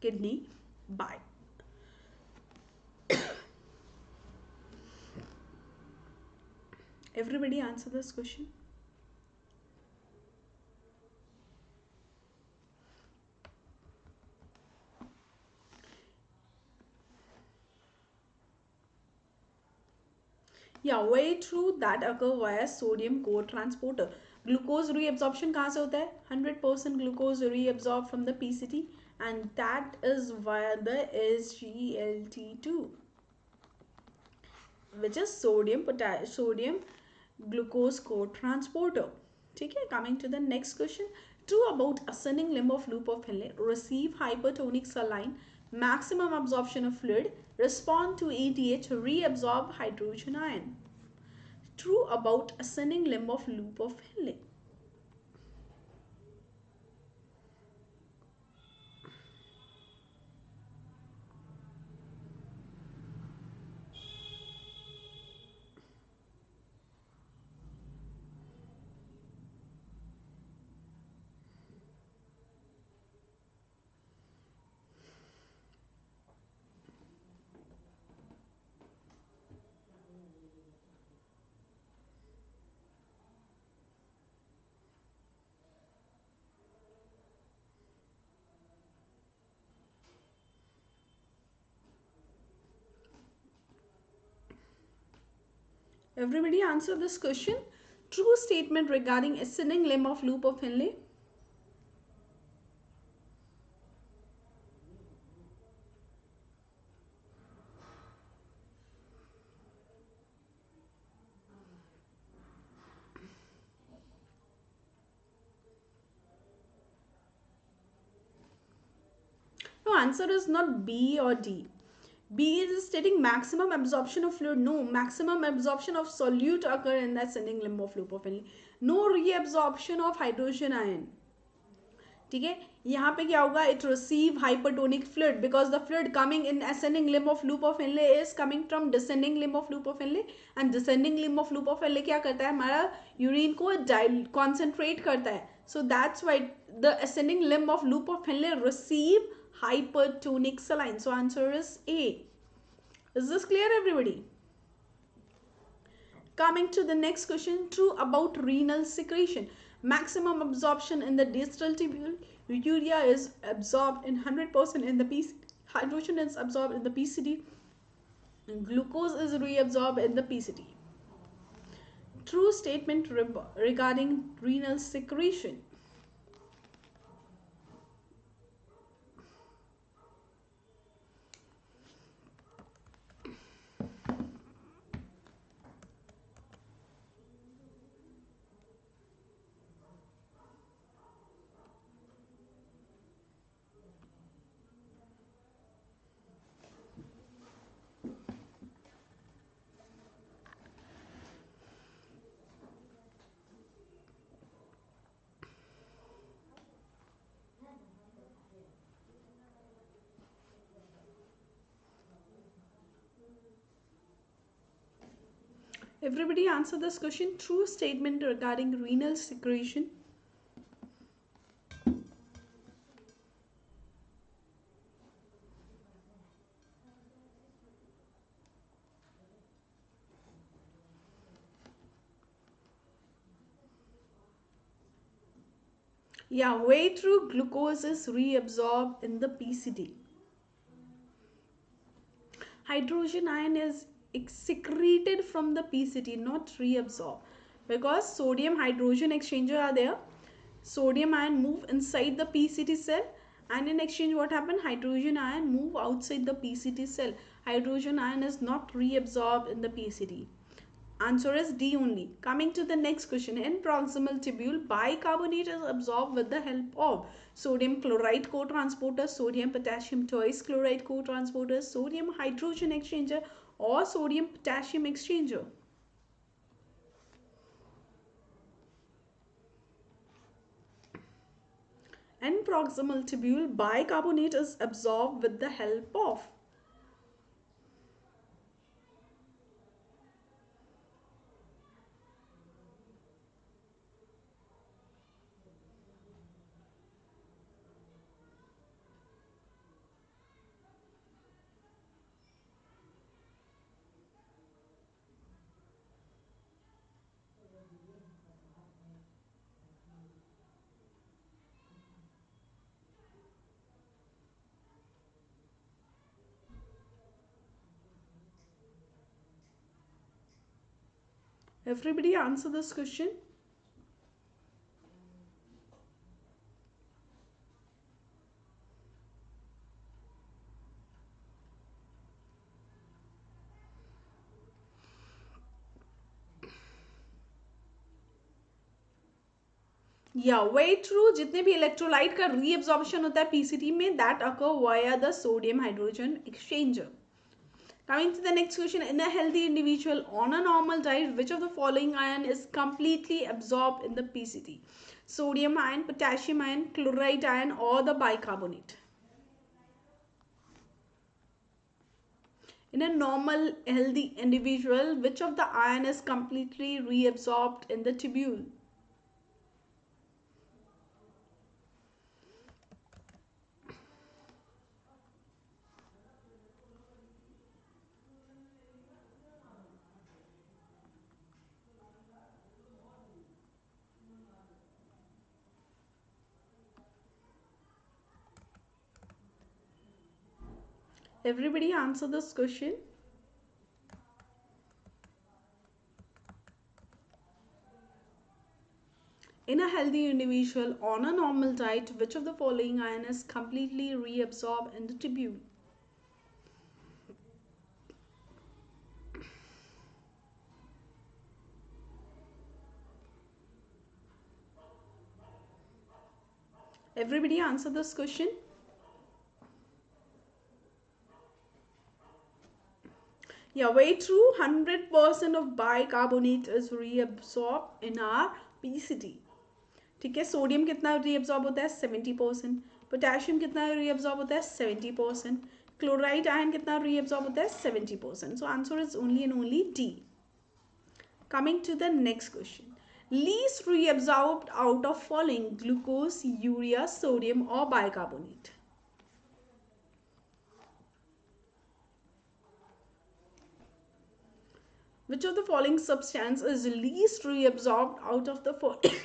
Speaker 1: kidney by everybody answer this question. Yeah, way true, that occur via sodium co-transporter. Glucose reabsorption कहाँ से होता है? 100% glucose reabsorbed from the PCT, and that is via the SGLT2, which is sodium glucose co-transporter. ठीक है, coming to the next question. True about ascending limb of loop of Henle, receive hypertonic saline, maximum absorption of fluid, respond to ADH, reabsorb hydrogen ion. True about ascending limb of loop of Henle. Everybody answer this question. True statement regarding ascending limb of loop of Henle. No, answer is not B or D. B is stating maximum absorption of fluid. No, maximum absorption of solute occur in the ascending limb of loop of Henle. No reabsorption of hydrogen ion. ठीक है, यहाँ पे क्या होगा, it receive hypertonic fluid because the fluid coming in ascending limb of loop of Henley is coming from descending limb of loop of Henley, and descending limb of loop of Henley क्या करता है, हमारा urine को concentrate करता है. So that's why the ascending limb of loop of Henley receive hypertonic saline. So answer is A. Is this clear, everybody? Coming to the next question. True about renal secretion. Maximum absorption in the distal tubule. Urea is absorbed in 100% in the PCT. Hydrogen is absorbed in the PCT. And glucose is reabsorbed in the PCT. True statement regarding renal secretion. Everybody answer this question. True statement regarding renal secretion. Yeah, way through glucose is reabsorbed in the PCT. Hydrogen ion is secreted from the PCT, not reabsorbed. Because sodium hydrogen exchanger are there. Sodium ion move inside the PCT cell, and in exchange what happen? Hydrogen ion move outside the PCT cell. Hydrogen ion is not reabsorbed in the PCT. Answer is D only. Coming to the next question. In proximal tubule, bicarbonate is absorbed with the help of sodium chloride co-transporter, sodium potassium twice chloride co-transporter, sodium hydrogen exchanger, or sodium potassium exchanger. In proximal tubule, bicarbonate is absorbed with the help of everybody answer this question. या way through जितने भी electrolyte का reabsorption होता है PCT में that occur via the sodium hydrogen exchanger. Coming to the next question, in a healthy individual on a normal diet, which of the following ion is completely absorbed in the PCT? Sodium ion, potassium ion, chloride ion, or the bicarbonate? In a normal healthy individual, which of the ion is completely reabsorbed in the tubule? Everybody answer this question. In a healthy individual on a normal diet, which of the following ion is completely reabsorbed in the tubule? Everybody answer this question. Yeah, way true. 100% of bicarbonate is reabsorbed in our PCT. ठीक है. Sodium कितना reabsorb होता है 70%. Potassium कितना reabsorb होता है 70%. Chloride ion कितना reabsorb होता है 70%. सो answer is only and only D. Coming to the next question. Least reabsorbed out of following: glucose, urea, sodium, or bicarbonate? Which of the following substance is least reabsorbed out of the following?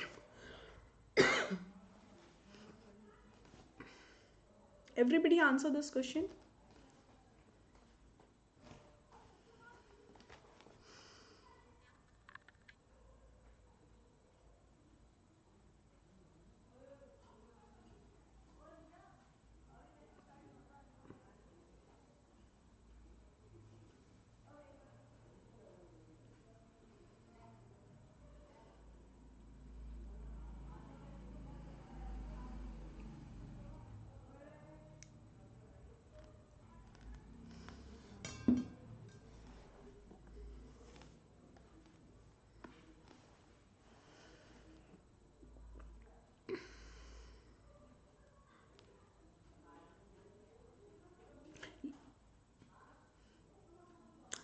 Speaker 1: Everybody answer this question.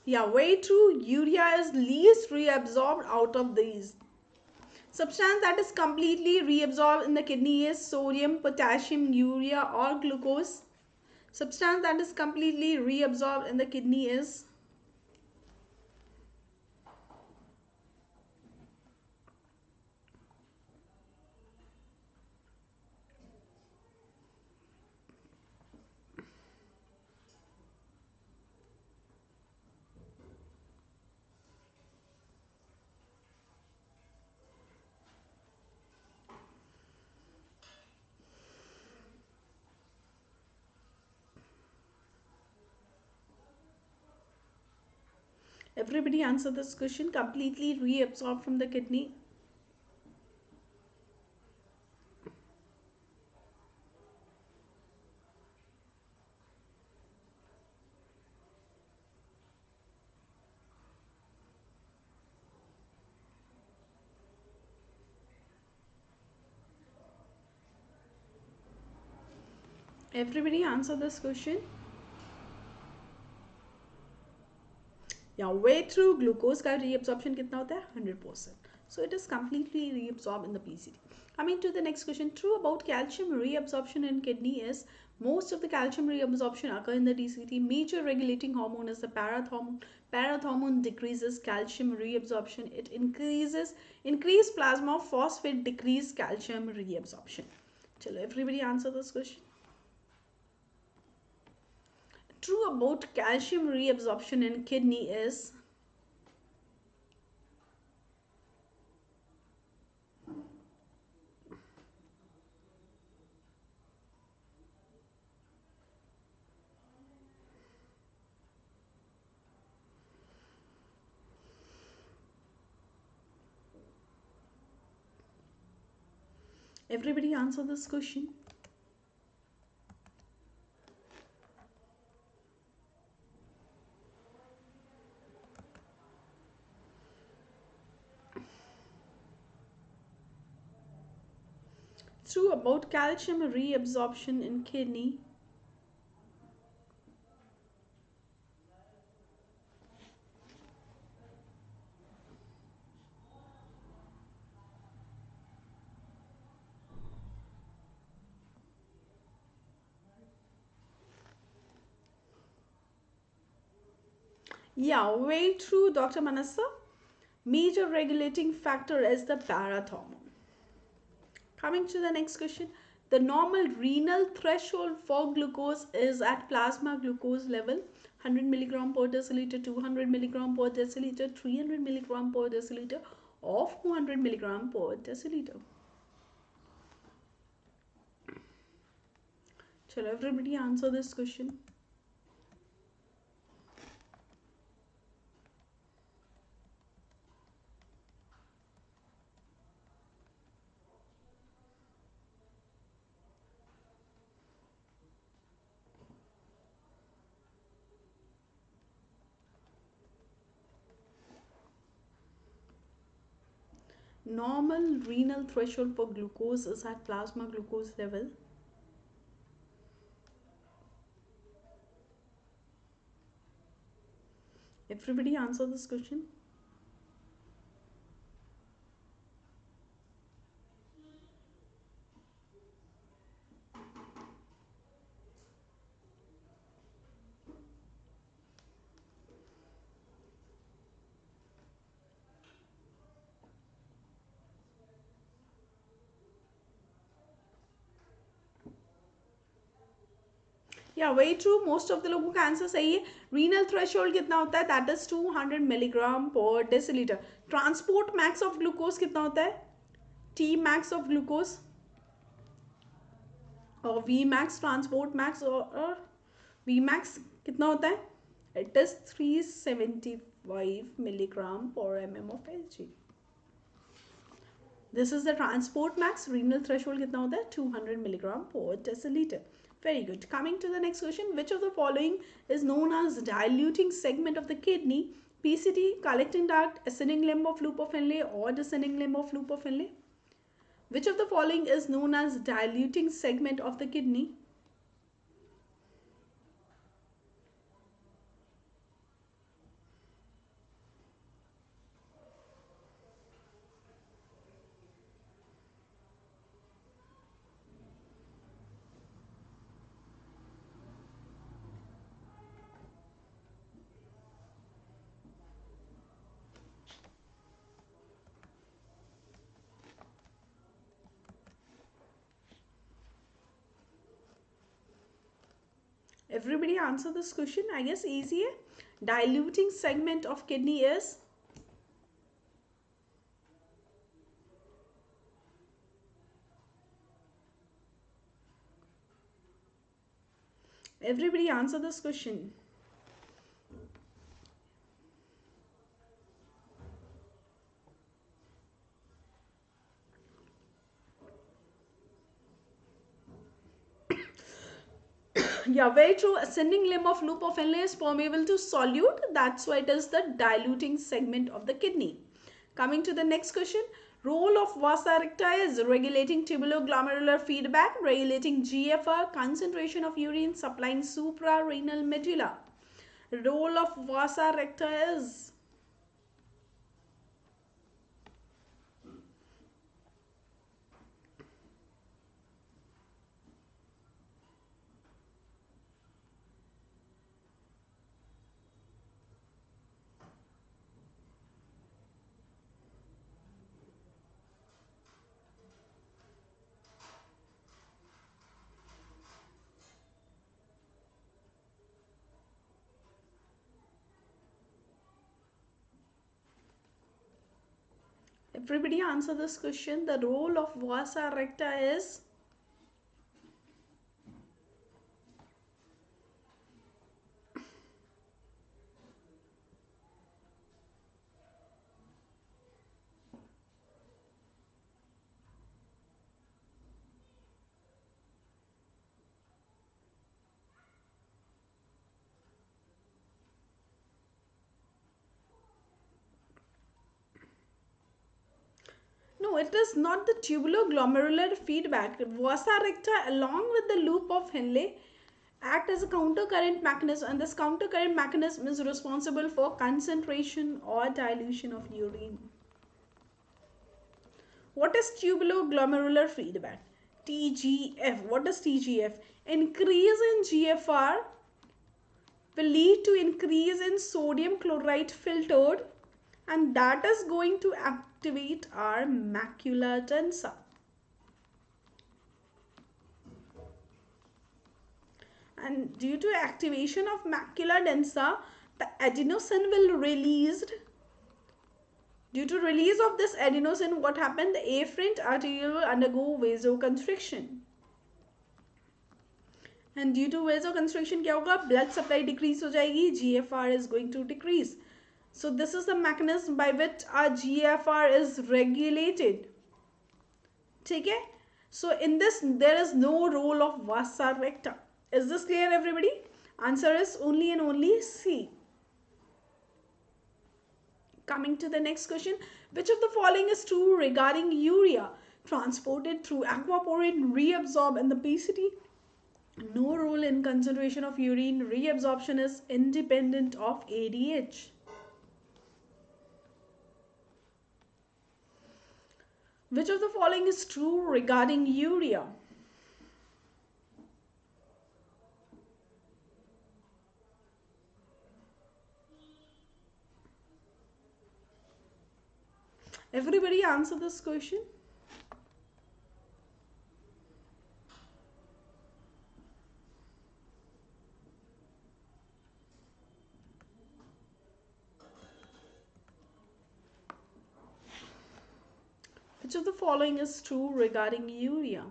Speaker 1: Yeah, way true. Urea is least reabsorbed out of these. Substance that is completely reabsorbed in the kidney is sodium, potassium, urea, or glucose. Substance that is completely reabsorbed in the kidney is everybody answer this question. Completely reabsorbed from the kidney. Everybody answer this question. Yeah, way through glucose का reabsorption कितना होता है 100%. So it is completely reabsorbed in the PCD. Coming to the next question, true about calcium reabsorption in kidney is most of the calcium reabsorption occur in the DCT. Major regulating hormone is the parathormone. Parathormone decreases calcium reabsorption. It increased plasma phosphate, decrease calcium reabsorption. चलो everybody answer this question. True about calcium reabsorption in kidney is everybody answer this question. True about calcium reabsorption in kidney. Yeah, way true, Dr. Manasa. Major regulating factor is the parathormone. Coming to the next question, the normal renal threshold for glucose is at plasma glucose level 100 milligram per deciliter, 200 milligram per deciliter, 300 milligram per deciliter, or 400 milligram per deciliter. Shall everybody answer this question? Normal renal threshold for glucose is at plasma glucose level. Everybody answer this question. या वही true most of the लोगों का answer सही है renal threshold कितना होता है that is 200 milligram पर decilitre transport max of glucose कितना होता है टी मैक्स ऑफ ग्लूकोज और वी मैक्स ट्रांसपोर्ट मैक्स और वी मैक्स कितना होता है it is 375 milligram per mm of Hg. This is the transport max. Renal threshold कितना होता है 200 milligram per deciliter. Very good. Coming to the next question, which of the following is known as diluting segment of the kidney? PCT, collecting duct, ascending limb of loop of Henle, or descending limb of loop of Henle? Which of the following is known as diluting segment of the kidney? Everybody answer this question. I guess easy है. Diluting segment of kidney is. Everybody answer this question. Yeah, very true. Ascending limb of loop of Henle is permeable to solute. That's why it is the diluting segment of the kidney. Coming to the next question. Role of vasa recta is regulating tubuloglomerular feedback, regulating GFR, concentration of urine, supplying suprarenal medulla. Role of vasa recta is. Everybody answer this question. The role of vasa recta is. No, it is not the tubuloglomerular feedback. Vasa recta, along with the loop of Henle, act as a countercurrent mechanism, and this countercurrent mechanism is responsible for concentration or dilution of urine. What is tubuloglomerular feedback? TGF. What is TGF? Increase in GFR will lead to increase in sodium chloride filtered, and that is going to activate our macula densa. And due to activation of macula densa, the adenosine will released. Due to release of this adenosine, what happened? The afferent arteriole will undergo vasoconstriction. And due to vasoconstriction क्या होगा? Blood supply decrease हो जाएगी. GFR is going to decrease. So this is the mechanism by which our GFR is regulated. ठीक है? So in this there is no role of vasa recta. Is this clear, everybody? Answer is only and only C. Coming to the next question. Which of the following is true regarding urea? Transported through aquaporin, reabsorbed in the PCT. No role in concentration of urine. Reabsorption is independent of ADH. Which of the following is true regarding urea? Everybody answer this question. Which of the following is true regarding urea?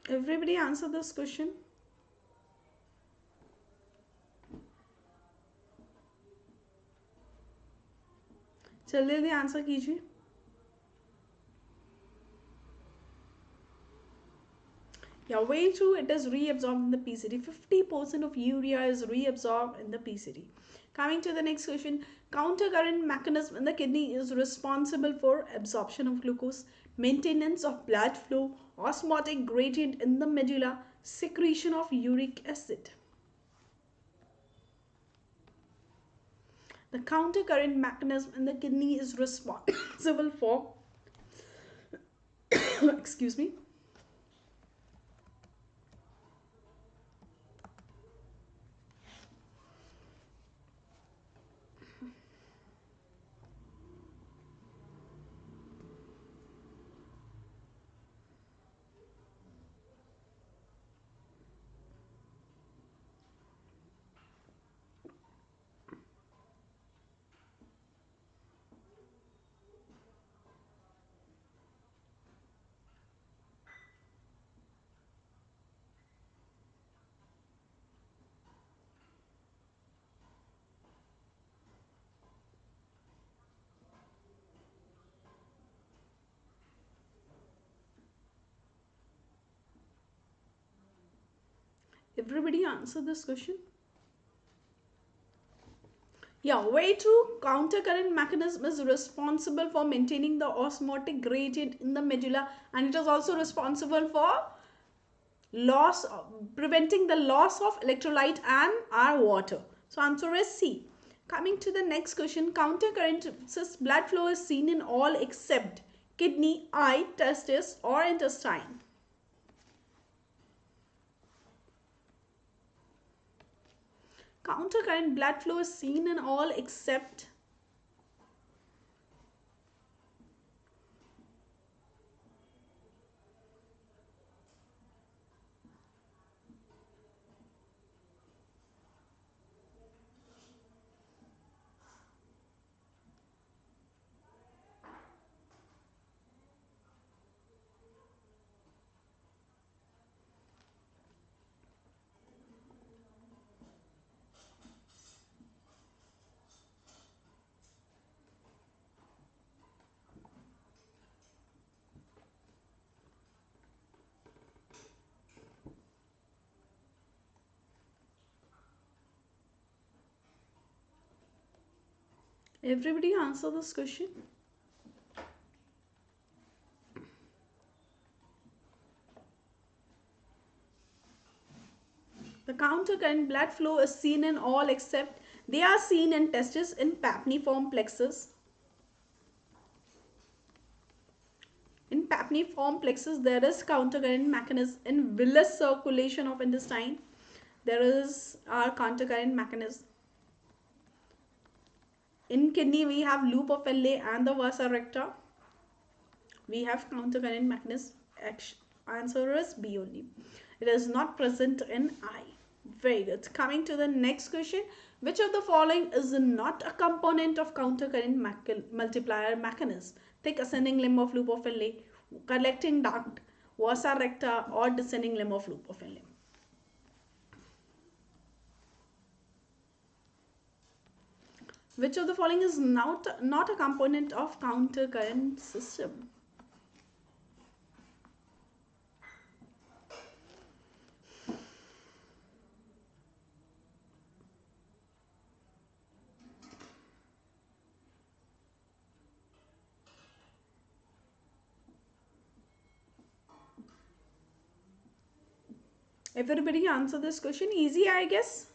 Speaker 1: Everybody answer this question. जल्दी answer कीजिए. Yeah, way true. It is reabsorbed in the PCT. 50% of urea is reabsorbed in the PCT. Coming to the next question. Countercurrent mechanism in the kidney is responsible for absorption of glucose, maintenance of blood flow, osmotic gradient in the medulla, secretion of uric acid. The countercurrent mechanism in the kidney is responsible for Excuse me. Everybody answer this question. Yeah, very true. Countercurrent mechanism is responsible for maintaining the osmotic gradient in the medulla, and it is also responsible for preventing the loss of electrolyte and our water. So answer is C. Coming to the next question, countercurrent blood flow is seen in all except kidney, eye, testis, or intestine. Countercurrent blood flow is seen in all except everybody answer this question. The countercurrent blood flow is seen in all except they are seen in testis in papniform plexus. In papniform plexus, there is countercurrent mechanism. In villous circulation of intestine, there is our countercurrent mechanism. In kidney, we have loop of Henle and the vasa recta. We have countercurrent mechanism. Answer is B only. It is not present in eye. Very good. Coming to the next question. Which of the following is not a component of countercurrent multiplier mechanism? Thick ascending limb of loop of Henle, collecting duct, vasa recta, or descending limb of loop of Henle? Which of the following is not a component of countercurrent system? Everybody answer this question. Easy, I guess.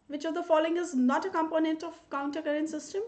Speaker 1: Which of the following is not a component of countercurrent system?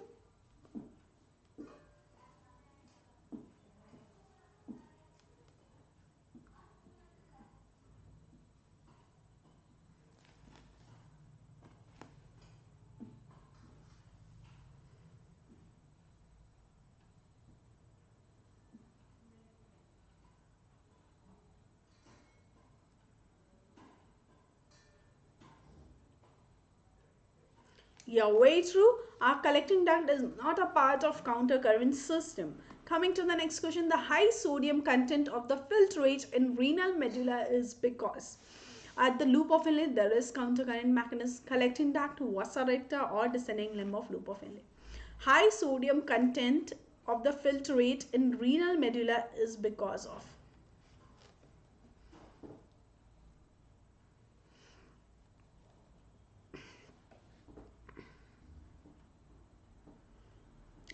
Speaker 1: Yeah, way true. Our collecting duct is not a part of countercurrent system. Coming to the next question, the high sodium content of the filtrate in renal medulla is because at the loop of Henle there is countercurrent mechanism, collecting duct, vasa recta, or descending limb of loop of Henle. High sodium content of the filtrate in renal medulla is because of.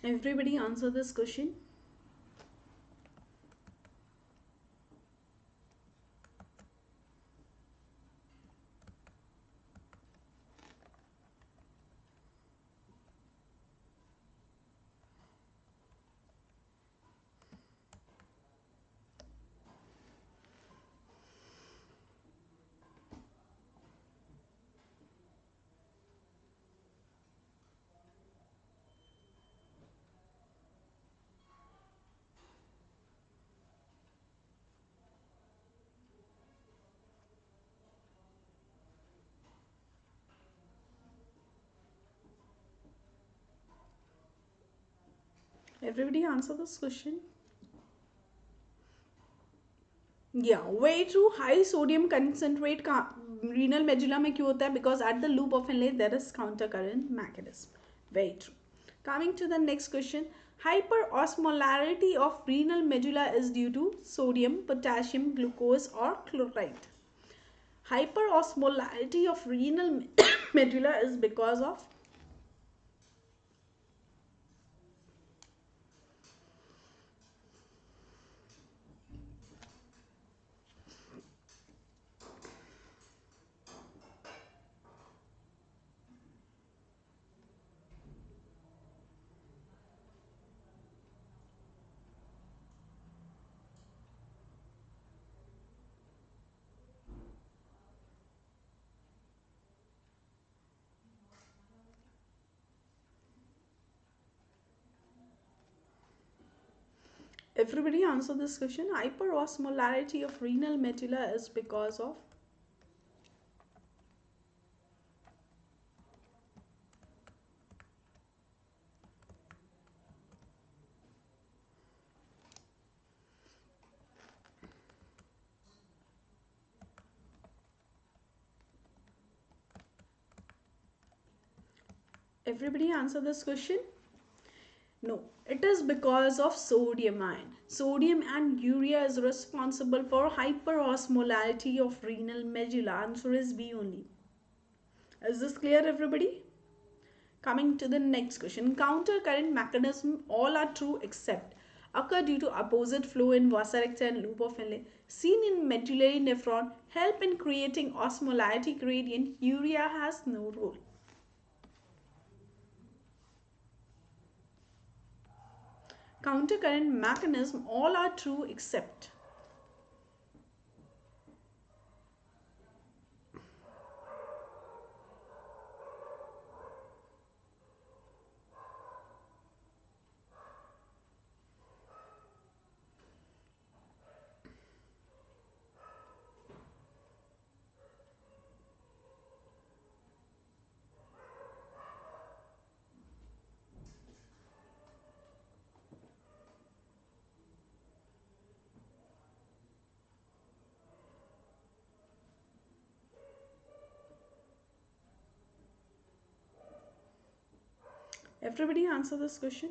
Speaker 1: Everybody answer this question. Everybody answer this question. Yeah, way too high sodium concentrate renal medulla में क्यों होता है? Because at the loop of inlet there is countercurrent mechanism. Very true. Coming to the next question. Hyperosmolarity of renal medulla is due to sodium, potassium, glucose or chloride. Hyperosmolarity of renal medulla is because of everybody answer this question. Hyperosmolarity of renal medulla is because of everybody answer this question. No, it is because of sodium ion. Sodium and urea is responsible for hyperosmolarity of renal medulla. Answer is B only. Is this clear, everybody? Coming to the next question. Counter current mechanism, all are true except occur due to opposite flow in vasa recta and loop of inlet, seen in medullary nephron, help in creating osmolarity gradient. Urea has no role. Counter current mechanism, all are true except. Everybody answer this question.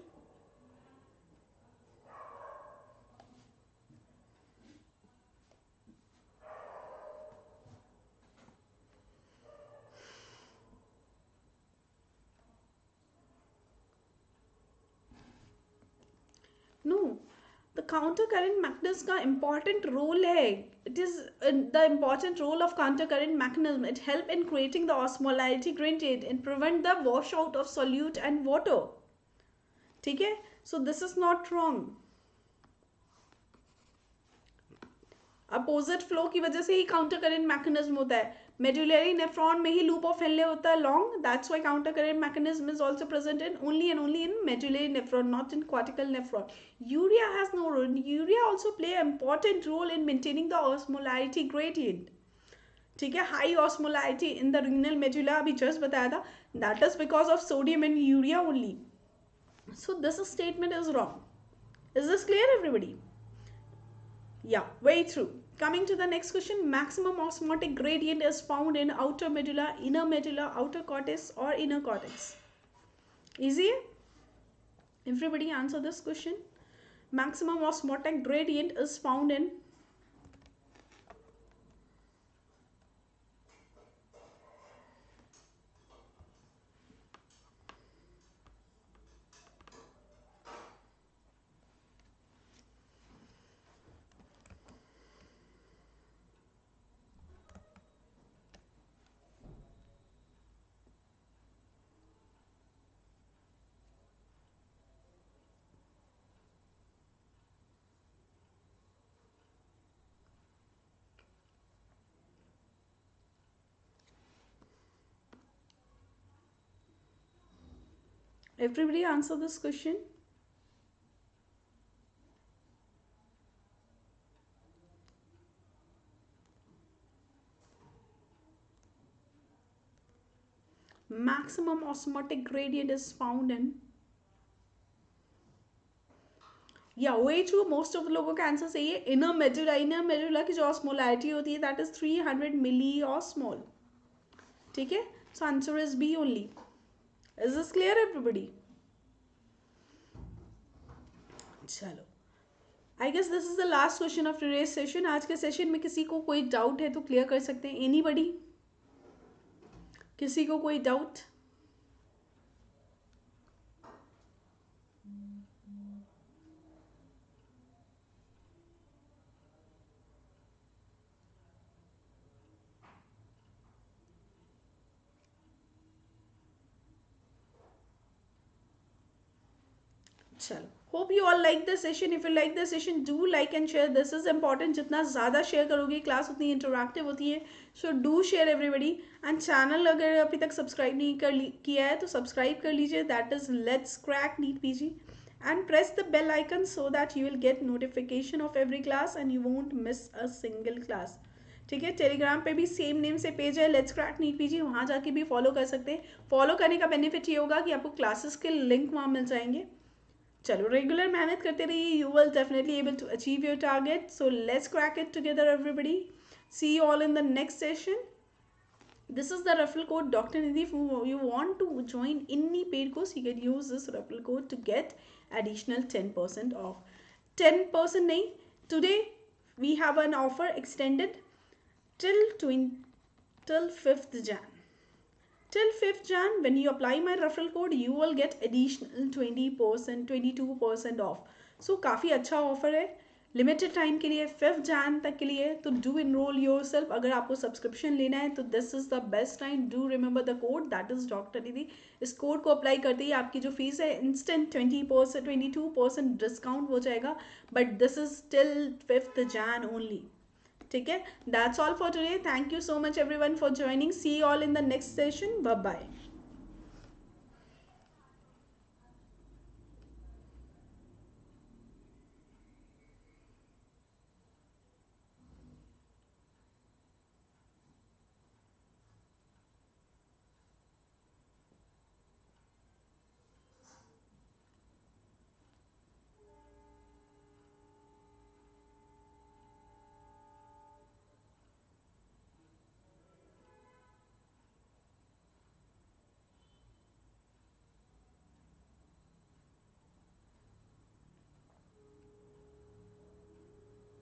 Speaker 1: No, the counter current mechanism का important role है. It is the important role of counter current mechanism. It help in creating the osmolarity gradient and prevent the washout of solute and water. ठीक है? So this is not wrong. Opposite flow की वजह से ही counter current mechanism होता है. Medullary nephron में ही loop of Henle होता है long. That's why counter current mechanism is also present in only and only in medullary nephron, not in cortical nephron. Urea has no role. Urea also play a important role in maintaining the osmolarity gradient. ठीक है, high osmolarity in the renal medulla अभी just बताया था. That is because of sodium and urea only. So this statement is wrong. Is this clear everybody? Yeah, way true. Coming to the next question, maximum osmotic gradient is found in outer medulla, inner medulla, outer cortex or inner cortex. Easy? Everybody answer this question. Maximum osmotic gradient is found in everybody answer this question. Maximum osmotic gradient is found in या OH most of लोगों का answer सही है. Inner medulla की जो osmolarity होती है that is 300 milli osmole. ठीक है, so answer is B only. Is this clear everybody? चलो, I guess this is the last question of today's session. आज के सेशन में किसी को कोई डाउट है तो क्लियर कर सकते हैं. एनीबडी? किसी को कोई डाउट? चलो, hope you all like the session. If you like the session do like and share. This is important. जितना ज़्यादा शेयर करोगे क्लास उतनी इंटरैक्टिव होती है. So do share everybody. And channel अगर अभी तक सब्सक्राइब नहीं किया है तो सब्सक्राइब कर लीजिए. That is let's crack NEET PG. And press the bell icon so that you will get notification of every class and you won't miss a single class. ठीक है, टेलीग्राम पे भी सेम नेम से page है let's crack NEET PG. वहाँ जाके भी follow कर सकते हैं. फॉलो करने का बेनिफिट ये होगा कि आपको क्लासेस के लिंक वहाँ मिल जाएंगे. चलो, रेगुलर मेहनत करते रहिए. You will definitely able to achieve your target. So let's crack it together everybody. See you all in the next session. This is the referral code Dr. Nidhi. If you want to join any paid course, you can use this referral code to get additional 10% off. 10% nahi. Today we have an offer extended till 5th Jan. Till 5th Jan, when you apply my referral code, you will get additional 20%, 22% off. So काफ़ी अच्छा offer है. Limited time के लिए 5th Jan तक के लिए. तो do enrol your self. अगर आपको सब्सक्रिप्शन लेना है तो this is the best time. Do remember the code that is doctor Nidhi. इस कोड को अप्लाई करते ही आपकी जो फीस है इंस्टेंट 20%, 22% डिस्काउंट हो जाएगा. But this is till 5th Jan only. ठीक है, that's all for today. Thank you so much everyone for joining. See you all in the next session. Bye bye.